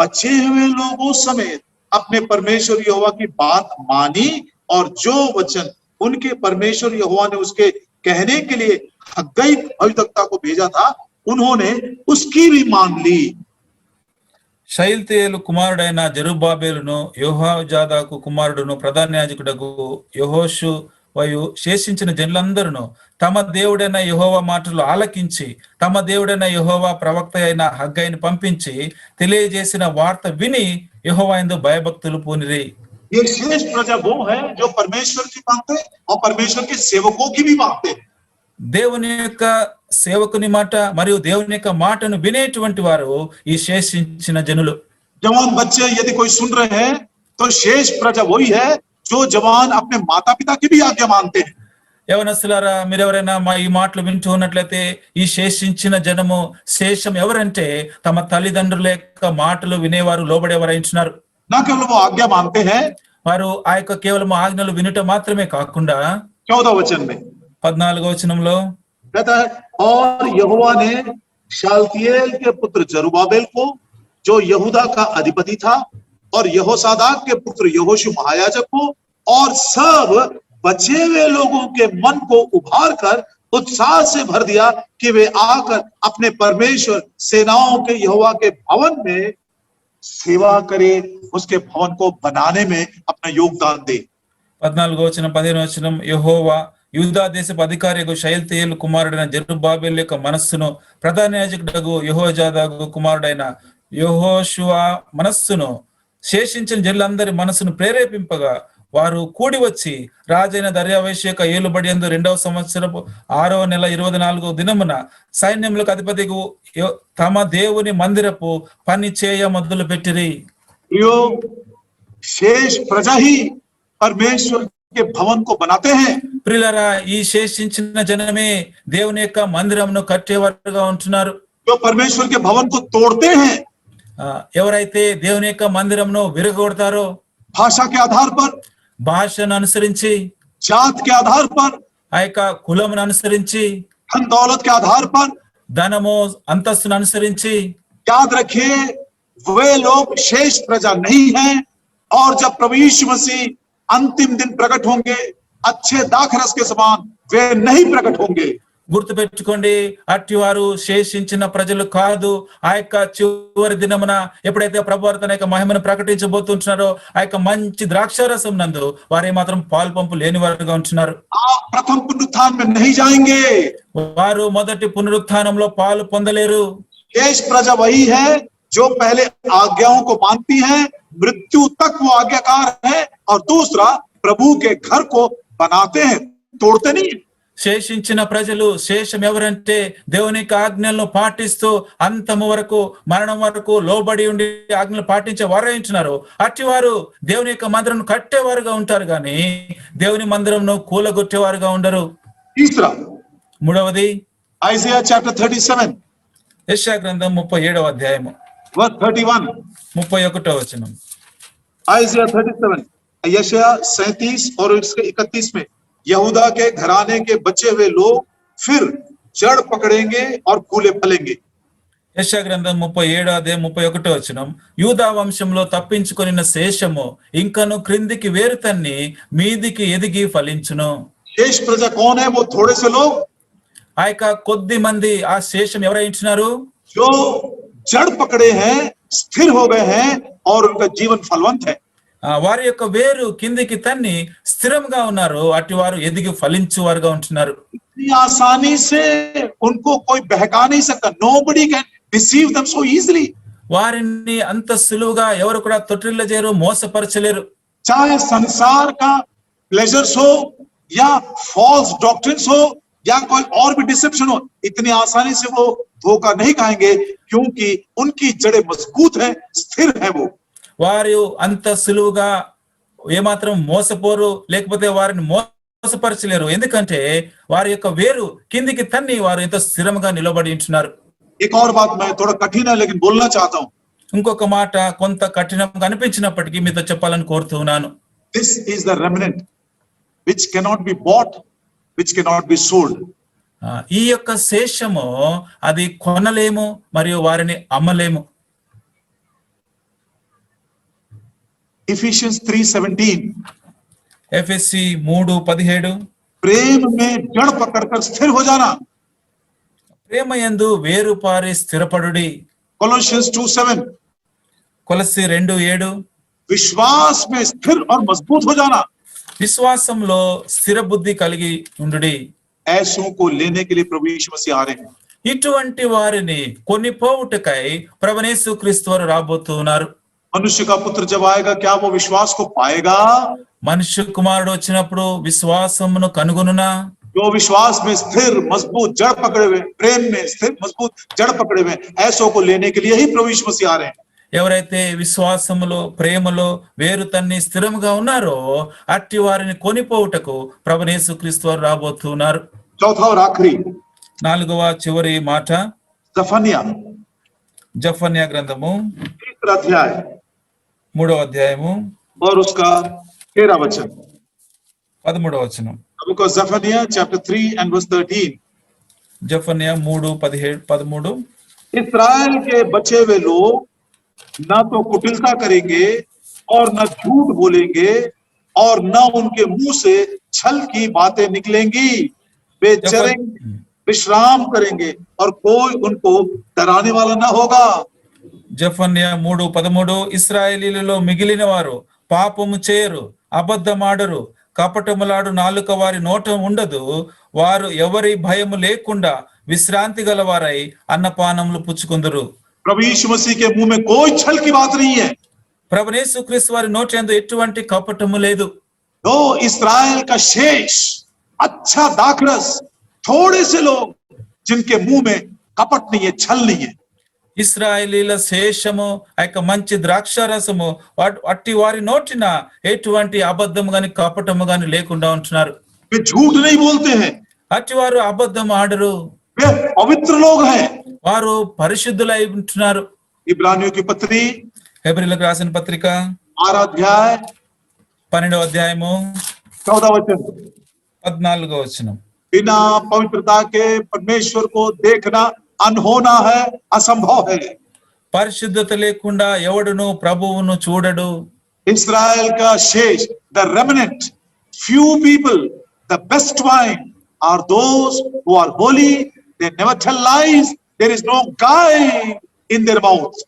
बचे हुए लोगों समेत अपने परमेश्वर यहोवा की बात मानी और जो वचन उनके परमेश्वर यहोवा ने उसके कहने के लिए हग्गई भविष्यद्वक्ता को भेजा था उन्होंने उसकी भी मान ली। షయల్తీయేలు కుమారుడైన జెరుబ్బాబెలును యెహోజాదాకు కుమారుడును ప్రధాన యాజకుడగు యెహోషు వయు శేషించిన జనులందరూ తమ దేవుడైన యెహోవా మాటలు ఆలకించి తమ దేవుడైన యెహోవా ప్రవక్త అయిన హగ్గయిని పంపించి తెలియజేసిన వార్త విని యెహోవా యందు భయభక్తులు పూనిరి. ये शेष प्रजा वो है जो परमेश्वर की मानते और परमेश्वर के सेवकों की भी मानते। దేవుని యొక్క సేవకుని మాట మరియు దేవుని యొక్క మాటను వినేటువంటి వారు ఈ శేషించిన జనులు. जवान बच्चे यदि कोई सुन रहे हैं तो शेष प्रजा वही है जो जवान अपने माता पिता की भी आज्ञा मानते हैं। యవనస్తులారా, మీరెవరైనా మా ఈ మాటలు వింటూ ఉన్నట్లయితే ఈ శేషించిన జనము శేషం ఎవరంటే తమ తల్లిదండ్రుల యొక్క మాటలు వినేవారు, లోబడేవారు. ना केवल वो आज्ञा मानते हैं, వారు ఆ యొక్క కేవలం ఆజ్ఞలు వినుట మాత్రమే కాకుండా 14 वचन में 14వ వచనంలో कहता है और यहोवा ने शालतिएल के पुत्र जरुब्बाबेल को जो यहूदा का अधिपति था और यहोसादाक के पुत्र यहोशू महायाजक को और सब बचे हुए लोगों के मन को उभार कर उत्साह से भर दिया कि वे आकर अपने परमेश्वर सेनाओं के यहोवा के भवन में सेवा करे, उसके भवन को बनाने में अपना योगदान दे। 14వ వచనం 15వ వచనం యెహోవా యూదా దేశపు అధికారియగు షయల్తీయేలు కుమారుడైన జెరుబ్బాబెలు యొక్క మనస్సును ప్రధాన యాజకుడగు యెహోజాదాకు కుమారుడైన యెహోషువ మనస్సును శేషించిన జనులందరి మనస్సును ప్రేరేపింపగా వారు కూడి వచ్చి రాజైన దర్యావేషు యొక్క ఏలుబడి యందు 2వ సంవత్సరపు 6వ నెల 24వ దినమున సైన్యములకు అధిపతిగు తమ దేవుని మందిరపు పని చేయ మొదలు పెట్టిరి. यो शेष प्रजा ही परमेश्वर के भवन को बनाते हैं। ప్రియులారా, ఈ శేషించిన జనమే దేవుని యొక్క మందిరమును కట్టేవారుగా ఉంటున్నారు. जो परमेश्वर के भवन को तोड़ते हैं, ఎవరైతే దేవుని యొక్క మందిరమును విరగొడతారో भाषा के आधार पर, భాషను అనుసరించి, जात के आधार पर, ఆ యొక్క కులమును అనుసరించి, धन दौलत के आधार पर, ధనము అంతస్తును అనుసరించి, याद रखिए वे लोग शेष प्रजा नहीं हैं। और जब प्रभु यीशु मसीह अंतिम दिन प्रकट होंगे अच्छे दाखरस के समान वे नहीं प्रकट होंगे। గుర్తు పెట్టుకోండి, అట్టి వారు శేషించిన ప్రజలు కాదు. ఆ యొక్క చివరి దినమున ఎప్పుడైతే ప్రభువారు తన యొక్క మహిమను ప్రకటించబోతుంటున్నారో ఆ యొక్క మంచి ద్రాక్షారసం నందు వారే మాత్రం పాలు పంపు లేని వారుగా ఉంటున్నారు. आप प्रथम पुनरुत्थान में नहीं जाएंगे। వారు మొదటి పునరుత్థానంలో పాలు పొందలేరు. शेष प्रजा वही है जो पहले आज्ञाओं को मानती है, मृत्यु तक वो आज्ञाकार है, और दूसरा प्रभु के घर को बनाते हैं, तोड़ते नहीं। శేషించిన ప్రజలు శేషం ఎవరంటే దేవుని ఆజ్ఞలను పాటిస్తూ అంతము వరకు, మరణం వరకు లోబడి ఉండి ఆజ్ఞలు పాటించే వారే ఉంటున్నారు. అట్టి వారు దేవుని యొక్క మందిరం కట్టేవారుగా ఉంటారు గాని దేవుని మందిరంను కూలగొట్టేవారుగా ఉండరు. तीसरा, మూడవది Isaiah chapter 37 యెషయా గ్రంథం 37వ అధ్యాయము verse 31, 31వ వచనం. Isaiah 37, यशायाह 37 और इसके 31 में यहूदा के घराने के बचे हुए लोग फिर जड़ पकड़ेंगे और फूले फलेंगे। యెషయా గ్రంథం 37వ అధ్యాయం 31వ వచనం. యూదా వంశంలో తప్పించుకొనిన శేషము ఇంకను క్రిందికి వేరు తన్ని మీదికి ఎదిగి ఫలించును. शेष प्रजा कौन है? वो थोड़े से लोग ఆ యొక్క కొద్ది మంది ఆ శేషం ఎవరైంటున్నారు? जो जड़ पकड़े हैं, स्थिर हो गए हैं और उनका जीवन फलवंत है। వారి యొక్క వేరు కిందికి తన్ని స్థిరంగా ఉన్నారు. అటు వారు ఎదిగి ఫలించు వారుగా ఉంటున్నారు. इतनी आसानी से उनको कोई बहका नहीं सकता। Nobody can deceive them so easily। వారిని అంత సులువుగా ఎవరు కూడా తొట్టిల్లజేయరు, మోసపరచలేరు. चाहे संसार का प्लेजर्स हो या फॉल्स डॉक्ट्रिन्स हो या कोई और भी डिसेप्शन हो, इतनी आसानी से वो धोखा नहीं खाएंगे, क्योंकि उनकी जड़ें मजबूत हैं, स्थिर हैं वो। వారు అంత సులువుగా ఏమాత్రం మోసపోరు, లేకపోతే వారిని మోసపరచలేరు. ఎందుకంటే వారి యొక్క వేరు కిందికి తన్ని వారు ఎంతో స్థిరంగా నిలబడి ఉంటున్నారు. एक और बात मैं थोड़ा कठिन है लेकिन बोलना चाहता हूं. ఇంకొక మాట కొంత కఠినంగా అనిపించినప్పటికీ మీతో చెప్పాలని కోరుతున్నాను. This is the remnant which cannot be bought, which cannot be sold. ఈ యొక్క శేషము అది కొనలేము మరియు వారిని అమ్మలేము. Ephesians 3:17. ఎఫెసీ 3:17 प्रेम में जड़ पकड़कर स्थिर हो जाना. ప్రేమయందు వేరుపారి స్థిరపడుడి. Colossians 2:7. కొలస్సీ 2:7 विश्वास में स्थिर और मजबूत हो जाना. విశ్వాసంలో స్థిర బుద్ధి కలిగి ఉండుడి. ऐसों को लेने के लिए प्रभु यीशु मसीह आ रहे हैं. ఇటువంటి వారిని కొనిపోవుటకై ప్రభువైన యేసుక్రీస్తు వారు రాబోతున్నారు. मनुष्य का पुत्र जब आएगा क्या वो विश्वास को पाएगा? మనుష్య కుమారుడు వచ్చినప్పుడు విశ్వాసమును కనుగొనునా? जो विश्वास में स्थिर मजबूत जड़ पकड़े हुए, प्रेम में स्थिर मजबूत जड़ पकड़े हुए, ऐसों को लेने के लिए ही प्रभु यीशु मसीह आ रहे हैं. ఎవరైతే విశ్వాసములో ప్రేమలో వేరు తన్ని స్థిరముగా ఉన్నారో అట్టి వారిని కొనిపోవుటకు ప్రభువైన యేసుక్రీస్తు వారు రాబోతున్నారు. चौथा और आखिरी 4వ చివరి మాట जफन्या జఫన్యా గ్రంథము 3 अध्याय 3వ అధ్యాయము और उसका 13 वचन. 13వ వచనం. Book of Zephaniah chapter 3 and verse 13. జఫన్యా 3:13 इस्राएल के बचे हुए लोग न तो कुटिलता करेंगे और न झूठ बोलेंगे और न उनके मुंह से छल की बातें निकलेंगी. वे चरेंगे, विश्राम करेंगे और कोई उनको डराने वाला न होगा. జఫన్యా 3:13 ఇశ్రాయేలీయులలో మిగిలిన వారు పాపము చేయరు, అబద్ధమాడరు, కపటములాడు నాలుక వారి నోట ఉండదు. వారు ఎవరి భయము లేకుండా విశ్రాంతి గలవారై అన్నపానములు పుచ్చుకుందురు. प्रभु यीशु मसीह के मुंह में कोई छल की बात नहीं है. ప్రభువైన యేసుక్రీస్తు వారి నోటి యందు ఎటువంటి కపటము లేదు. तो इस्राएल का शेष अच्छा दाखरस, थोड़े से लोग जिनके मुंह में कपट नहीं है, छल नहीं है. ఇశ్రాయేలీల శేషము ఆ యొక్క మంచి ద్రాక్ష రసము అట్టి వారి నోటిన ఎటువంటి అబద్ధము గాని కపటము గాని లేకుండా ఉంటున్నారు. वे झूठ नहीं बोलते हैं. అట్టి వారు అబద్ధం ఆడరు. वे पवित्र लोग हैं. వారు పరిశుద్ధులై ఉంటున్నారు. इब्रानियों की पत्री హెబ్రీయులకు రాసిన పత్రిక 12 अध्याय 12వ అధ్యాయము 14 वचन. 14వ వచనం. बिना पवित्रता के परमेश्वर को देखना अनहोना है, असंभव है. పరిశుద్ధత లేకుండా ఎవడును ప్రభువును చూడడు. इस्राएल का शेष, the remnant, few people, the best wine are those who are holy. They never tell lies. There is no guile in their mouth.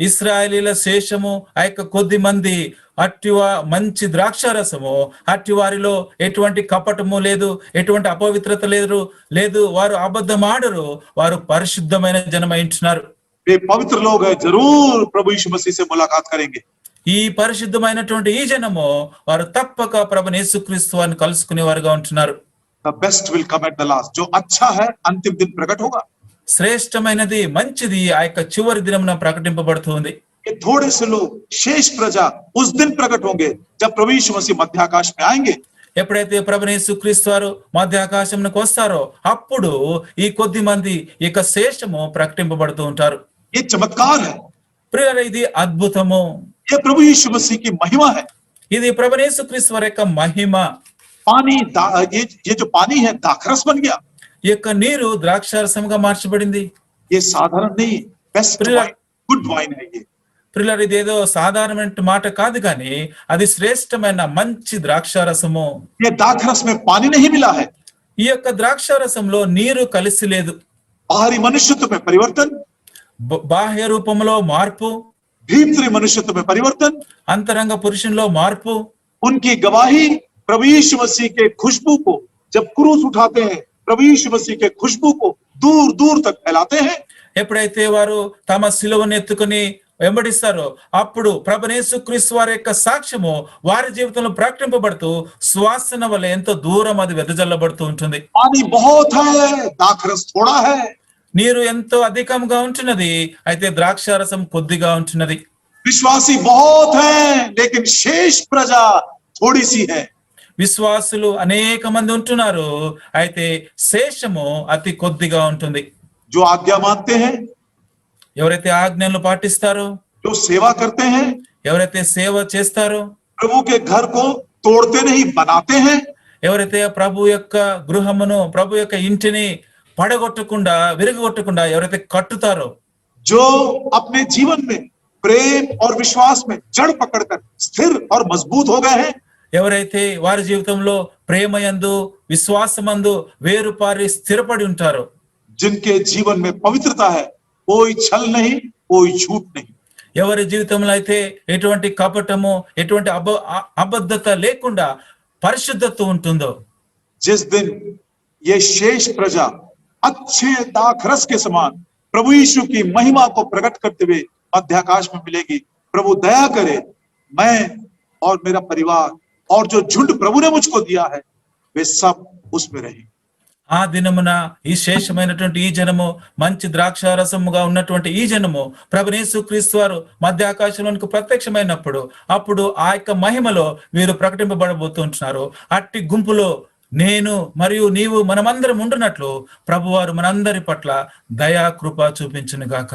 ఇశ్రాయేలీల శేషము ఆ యొక్క కొద్ది మంది మంచి ద్రాక్షారసము అట్టి వారిలో ఎటువంటి కపటము లేదు, ఎటువంటి అపవిత్రత లేదు. వారు అబద్ధం ఆడరు. వారు పరిశుద్ధమైన జనమై ఉంటున్నారు. वे पवित्र लोग हैं, जरूर प्रभु यीशु मसीह से मुलाकात करेंगे. ఈ పరిశుద్ధమైనటువంటి ఈ జనము వారు తప్పక ప్రభువైన యేసుక్రీస్తు వారిని కలుసుకునే వారుగా ఉంటున్నారు. The best will come at the last. जो अच्छा है अंतिम दिन प्रकट होगा. శ్రేష్టమైనది మంచిది ఆ యొక్క చివరి దినమున ప్రకటింపబడుతుంది. ये थोड़े से लोग शेष प्रजा उस दिन प्रकट होंगे जब प्रभु यीशु मसीह मध्य आकाश में आएंगे. ఎప్పుడైతే ప్రభువైన యేసుక్రీస్తు వారు మధ్య ఆకాశంలోకి వస్తారో అప్పుడు ఈ కొద్ది మంది ఈ యొక్క శేషము ప్రకటింపబడుతూ ఉంటారు. ये चमत्कार है. ప్రియులారా, ఇది అద్భుతము. ये प्रभु यीशु मसीह की महिमा है. ఇది ప్రభువైన యేసుక్రీస్తు వారి యొక్క మహిమ. पानी ये जो पानी है दाखरस बन गया. ఈ యొక్క నీరు ద్రాక్షారసముగా మార్చబడింది. ये साधारण नहीं, बेस्ट वाइन, गुड वाइन है ये. ప్రియులారా, ఇదేదో సాధారణమైన మాట కాదు కానీ అది శ్రేష్టమైన మంచి ద్రాక్షారసము. ये दाखरस में पानी नहीं मिला है. ఈ యొక్క ద్రాక్షారసంలో నీరు కలిసి లేదు. बाहरी मनुष्यत्व में परिवर्तन, బాహ్య రూపంలో మార్పు, भीतरी मनुष्यत्व में परिवर्तन, అంతరంగ పురుషునిలో మార్పు. उनकी गवाही प्रभु यीशु मसीह के खुशबू को जब क्रूस उठाते हैं, प्रभु यीशु मसीह के खुशबू को दूर दूर तक फैलाते हैं. ఎప్పుడైతే వారు తమ శిలువను ఎత్తుకుని వెంబడిస్తారో అప్పుడు ప్రభువైన యేసుక్రీస్తు వారి యొక్క సాక్ష్యము వారి జీవితంలో ప్రకటింపబడుతూ సువాసన వల్ల ఎంతో దూరం అది వెదజల్లబడుతూ ఉంటుంది. पानी बहुत है, दाखरस थोड़ा है. నీరు ఎంతో అధికంగా ఉంటున్నది, అయితే ద్రాక్షారసం కొద్దిగా ఉంటున్నది. विश्वासी बहुत है, लेकिन शेष प्रजा थोड़ी सी है. విశ్వాసులు అనేక మంది ఉంటున్నారు, అయితే శేషము అతి కొద్దిగా ఉంటుంది. जो आज्ञा मानते हैं, ఎవరైతే ఆజ్ఞలను పాటిస్తారో, जो सेवा करते हैं, ఎవరైతే సేవ చేస్తారో, प्रभु के घर को तोड़ते नहीं बनाते हैं, ఎవరైతే ప్రభు యొక్క గృహమును, ప్రభు యొక్క ఇంటిని పడగొట్టకుండా, విరగొట్టకుండా ఎవరైతే కట్టుతారో, जो अपने जीवन में प्रेम और विश्वास में जड़ पकड़कर स्थिर और मजबूत हो गए हैं, ఎవరైతే వారి జీవితంలో ప్రేమయందు, విశ్వాసమందు వేరుపారి స్థిరపడి ఉంటారో, जिनके जीवन में पवित्रता है, कोई छल नहीं, कोई झूठ नहीं, ఎవరి జీవితంలో అయితే ఎటువంటి కపటము, ఎటువంటి అబద్ధత లేకుండా పరిశుద్ధత్వం ఉంటుందో, जिस दिन ये शेष प्रजा अच्छे दाखरस के समान प्रभु यीशु की महिमा को प्रकट करते हुए मध्याकाश में मिलेगी। प्रभु दया करे, मैं और मेरा परिवार और जो झुंड प्रभु ने मुझको दिया है वे सब उसमें रहे। ఆ దినమున ఈ శేషమైనటువంటి ఈ జనము, మంచి ద్రాక్షారసముగా ఉన్నటువంటి ఈ జనము ప్రభువు యేసుక్రీస్తు వారు మధ్య ఆకాశంలోనికి ప్రత్యక్షమైనప్పుడు, అప్పుడు ఆ యొక్క మహిమలో వీరు ప్రకటింపబడబోతుంటున్నారు. అట్టి గుంపులో నేను మరియు నీవు మనమందరం ఉండునట్లు ప్రభువారు మనందరి పట్ల దయా కృప చూపించును గాక.